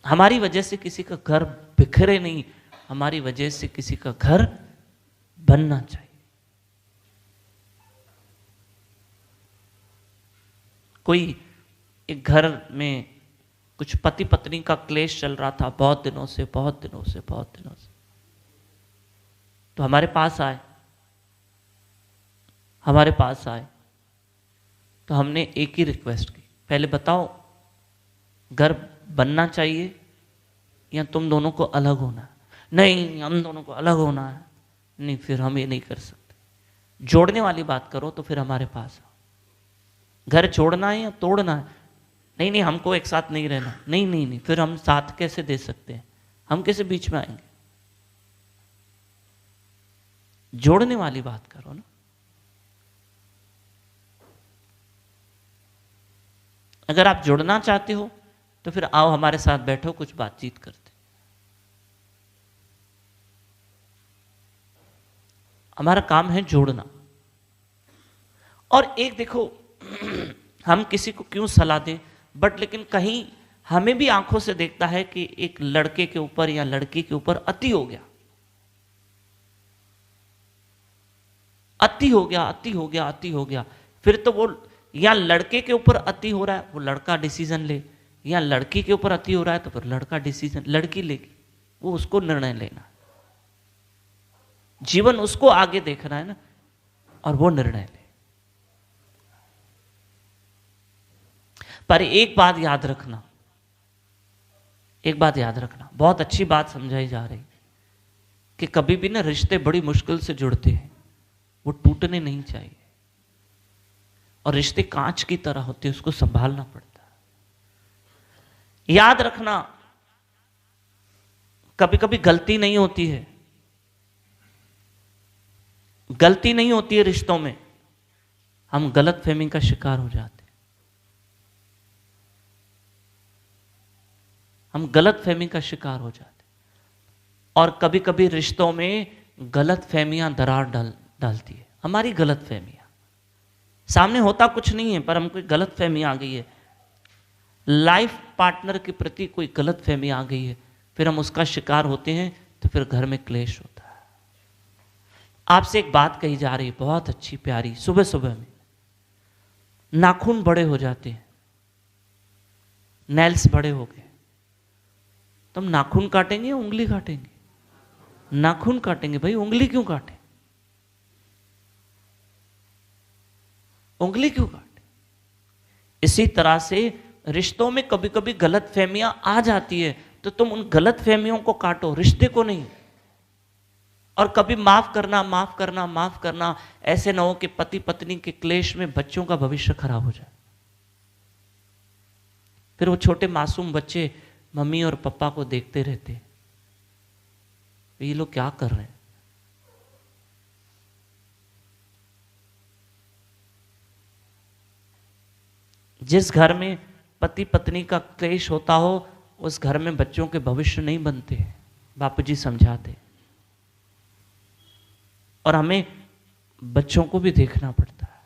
S2: हमारी वजह से किसी का घर बिखरे नहीं, हमारी वजह से किसी का घर बनना चाहिए। कोई एक घर में कुछ पति पत्नी का क्लेश चल रहा था बहुत दिनों से, तो हमारे पास आए, तो हमने एक ही रिक्वेस्ट की, पहले बताओ घर बनना चाहिए या तुम दोनों को अलग होना है? नहीं, हम दोनों को अलग होना है। नहीं, फिर हम ये नहीं कर सकते। जोड़ने वाली बात करो तो फिर हमारे पास आओ। घर जोड़ना है या तोड़ना है? नहीं नहीं, हमको एक साथ नहीं रहना। नहीं नहीं नहीं, फिर हम साथ कैसे दे सकते हैं? हम कैसे बीच में आएंगे? जोड़ने वाली बात करो ना। अगर आप जुड़ना चाहते हो तो फिर आओ हमारे साथ बैठो, कुछ बातचीत करते। हमारा काम है जोड़ना। और एक देखो, हम किसी को क्यों सलाह दें, बट लेकिन कहीं हमें भी आंखों से देखता है कि एक लड़के के ऊपर या लड़की के ऊपर अति हो गया, फिर तो वो या लड़के के ऊपर अति हो रहा है, वो लड़का डिसीजन ले, या लड़की के ऊपर अति हो रहा है तो फिर लड़की लेगी, वो उसको निर्णय लेना। जीवन उसको आगे देखना है ना, और वो निर्णय ले। पर एक बात याद रखना, बहुत अच्छी बात समझाई जा रही कि कभी भी ना रिश्ते बड़ी मुश्किल से जुड़ते हैं, वो टूटने नहीं चाहिए। और रिश्ते कांच की तरह होते हैं, उसको संभालना पड़ता है। याद रखना, कभी कभी गलती नहीं होती है रिश्तों में, हम गलतफहमी का शिकार हो जाते हैं। और कभी कभी रिश्तों में गलतफहमियां दरार डालती है, हमारी गलतफहमियां। सामने होता कुछ नहीं है, पर हमको गलतफहमी आ गई है, लाइफ पार्टनर के प्रति कोई गलतफहमी आ गई है, फिर हम उसका शिकार होते हैं, तो फिर घर में क्लेश होता है। आपसे एक बात कही जा रही है बहुत अच्छी प्यारी, सुबह सुबह में नाखून बड़े हो जाते हैं, नेल्स बड़े हो गए, तुम नाखून काटेंगे या उंगली काटेंगे? नाखून काटेंगे भाई, उंगली क्यों काटे? इसी तरह से रिश्तों में कभी कभी गलतफहमियां आ जाती है, तो तुम उन गलतफहमियों को काटो, रिश्ते को नहीं। और कभी माफ करना, ऐसे ना हो कि पति पत्नी के क्लेश में बच्चों का भविष्य खराब हो जाए। फिर वो छोटे मासूम बच्चे मम्मी और पापा को देखते रहते, ये लोग क्या कर रहे हैं। जिस घर में पति पत्नी का क्लेश होता हो, उस घर में बच्चों के भविष्य नहीं बनते, बापू जी समझाते। और हमें बच्चों को भी देखना पड़ता है,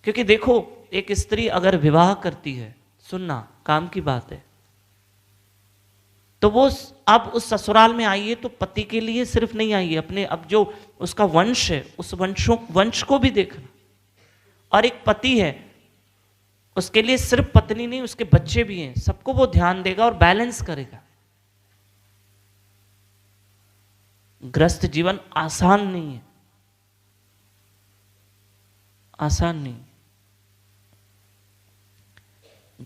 S2: क्योंकि देखो, एक स्त्री अगर विवाह करती है, सुनना काम की बात है, तो वो अब उस ससुराल में आई है तो पति के लिए सिर्फ नहीं आई है, अपने अब जो उसका वंश है, उस वंश को भी देखना। और एक पति है, उसके लिए सिर्फ पत्नी नहीं, उसके बच्चे भी हैं, सबको वो ध्यान देगा और बैलेंस करेगा। ग्रस्त जीवन आसान नहीं है,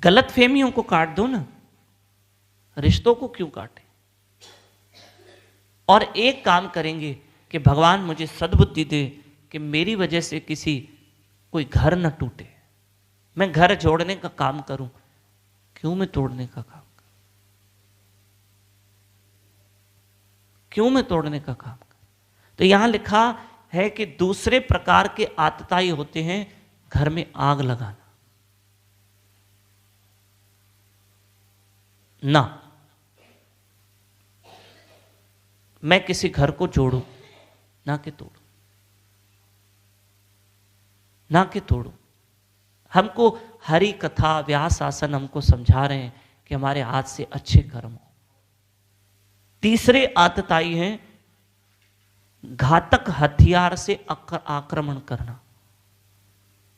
S2: गलतफहमियों को काट दो ना, रिश्तों को क्यों काटे। और एक काम करेंगे कि भगवान मुझे सद्बुद्धि दे कि मेरी वजह से कोई घर न टूटे, मैं घर जोड़ने का काम करूं, क्यों मैं तोड़ने का काम करूं, तो यहां लिखा है कि दूसरे प्रकार के आतताई होते हैं घर में आग लगाना। ना, मैं किसी घर को जोड़ूं ना कि तोड़ूं, हमको हरि कथा व्यास आसन हमको समझा रहे हैं कि हमारे हाथ से अच्छे कर्म हो। तीसरे आतताई हैं घातक हथियार से आक्रमण करना।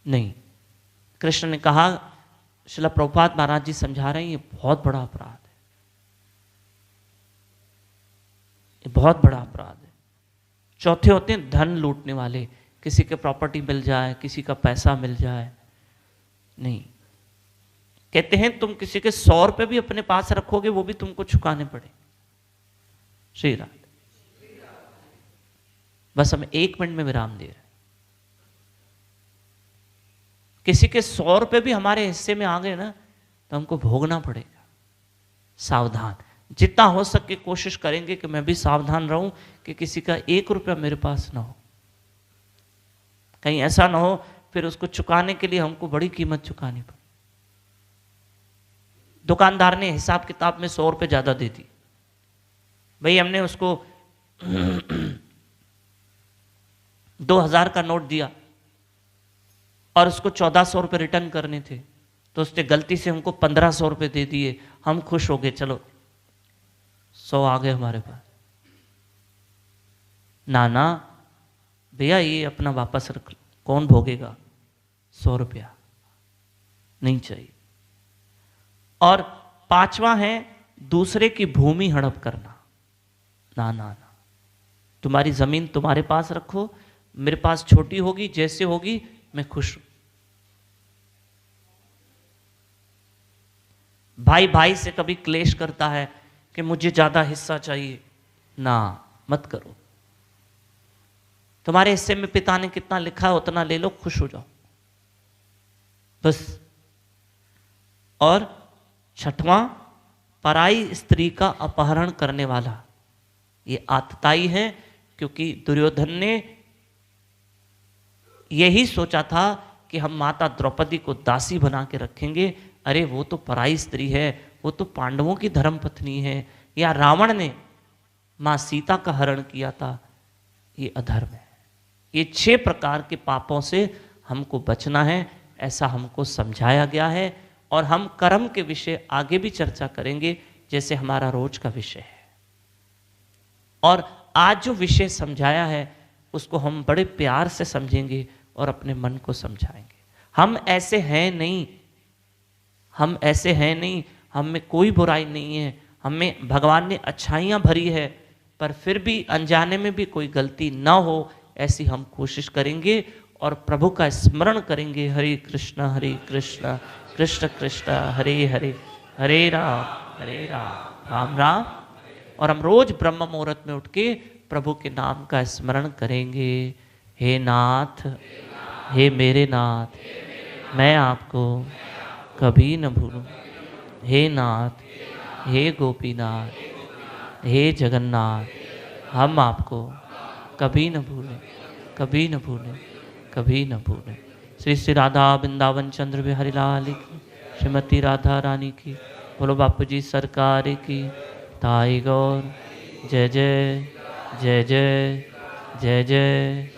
S2: नहीं, कृष्ण ने कहा, श्रील प्रभुपाद महाराज जी समझा रहे हैं, ये बहुत बड़ा अपराध है, ये बहुत बड़ा अपराध है। चौथे होते हैं धन लूटने वाले, किसी के प्रॉपर्टी मिल जाए, किसी का पैसा मिल जाए। नहीं, कहते हैं तुम किसी के 100 रुपए भी अपने पास रखोगे वो भी तुमको चुकाने पड़े। श्री राधे। बस हम 1 मिनट में विराम दे रहे हैं। किसी के 100 रुपए भी हमारे हिस्से में आ गए ना तो हमको भोगना पड़ेगा। सावधान, जितना हो सके कोशिश करेंगे कि मैं भी सावधान रहूं कि किसी का 1 रुपया मेरे पास ना हो। कहीं ऐसा ना हो फिर उसको चुकाने के लिए हमको बड़ी कीमत चुकानी पड़े। दुकानदार ने हिसाब किताब में 100 रुपए ज्यादा दे दी, भाई हमने उसको 2000 का नोट दिया और उसको 1400 रुपये रिटर्न करने थे, तो उसने गलती से हमको 1500 रुपये दे दिए। हम खुश हो गए, चलो 100 आ गए हमारे पास। ना भैया ये अपना वापस रख, कौन भोगेगा 100 रुपया, नहीं चाहिए। और 5वां है दूसरे की भूमि हड़प करना। ना, तुम्हारी जमीन तुम्हारे पास रखो, मेरे पास छोटी होगी, जैसे होगी मैं खुश हूं। भाई भाई से कभी क्लेश करता है कि मुझे ज्यादा हिस्सा चाहिए, ना मत करो। तुम्हारे हिस्से में पिता ने कितना लिखा है उतना ले लो, खुश हो जाओ बस। और 6वां, पराई स्त्री का अपहरण करने वाला। ये आतताई है, क्योंकि दुर्योधन ने यही सोचा था कि हम माता द्रौपदी को दासी बना के रखेंगे। अरे वो तो पराई स्त्री है, वो तो पांडवों की धर्मपत्नी है। या रावण ने मां सीता का हरण किया था, ये अधर्म है। ये 6 प्रकार के पापों से हमको बचना है, ऐसा हमको समझाया गया है। और हम कर्म के विषय आगे भी चर्चा करेंगे, जैसे हमारा रोज का विषय है। और आज जो विषय समझाया है उसको हम बड़े प्यार से समझेंगे और अपने मन को समझाएंगे। हम ऐसे हैं नहीं, हम ऐसे हैं नहीं, हम में कोई बुराई नहीं है, हमें भगवान ने अच्छाइयाँ भरी है, पर फिर भी अनजाने में भी कोई गलती ना हो ऐसी हम कोशिश करेंगे और प्रभु का स्मरण करेंगे। हरे कृष्ण कृष्ण कृष्ण हरे हरे, हरे राम राम राम। और हम रोज ब्रह्म मुहूर्त में उठ के प्रभु के नाम का स्मरण करेंगे। हे नाथ, हे मेरे नाथ, मैं आपको कभी न भूलूं। हे नाथ, हे गोपीनाथ, हे जगन्नाथ, हम आपको कभी न भूलें, कभी न भूलें, कभी न भूलें। श्री श्री राधा वृंदावन चंद्र बिहारी लाल की, श्रीमती राधा रानी की, बोलो बापू जी सरकार की। ताई गौर। जय जय जय जय जय जय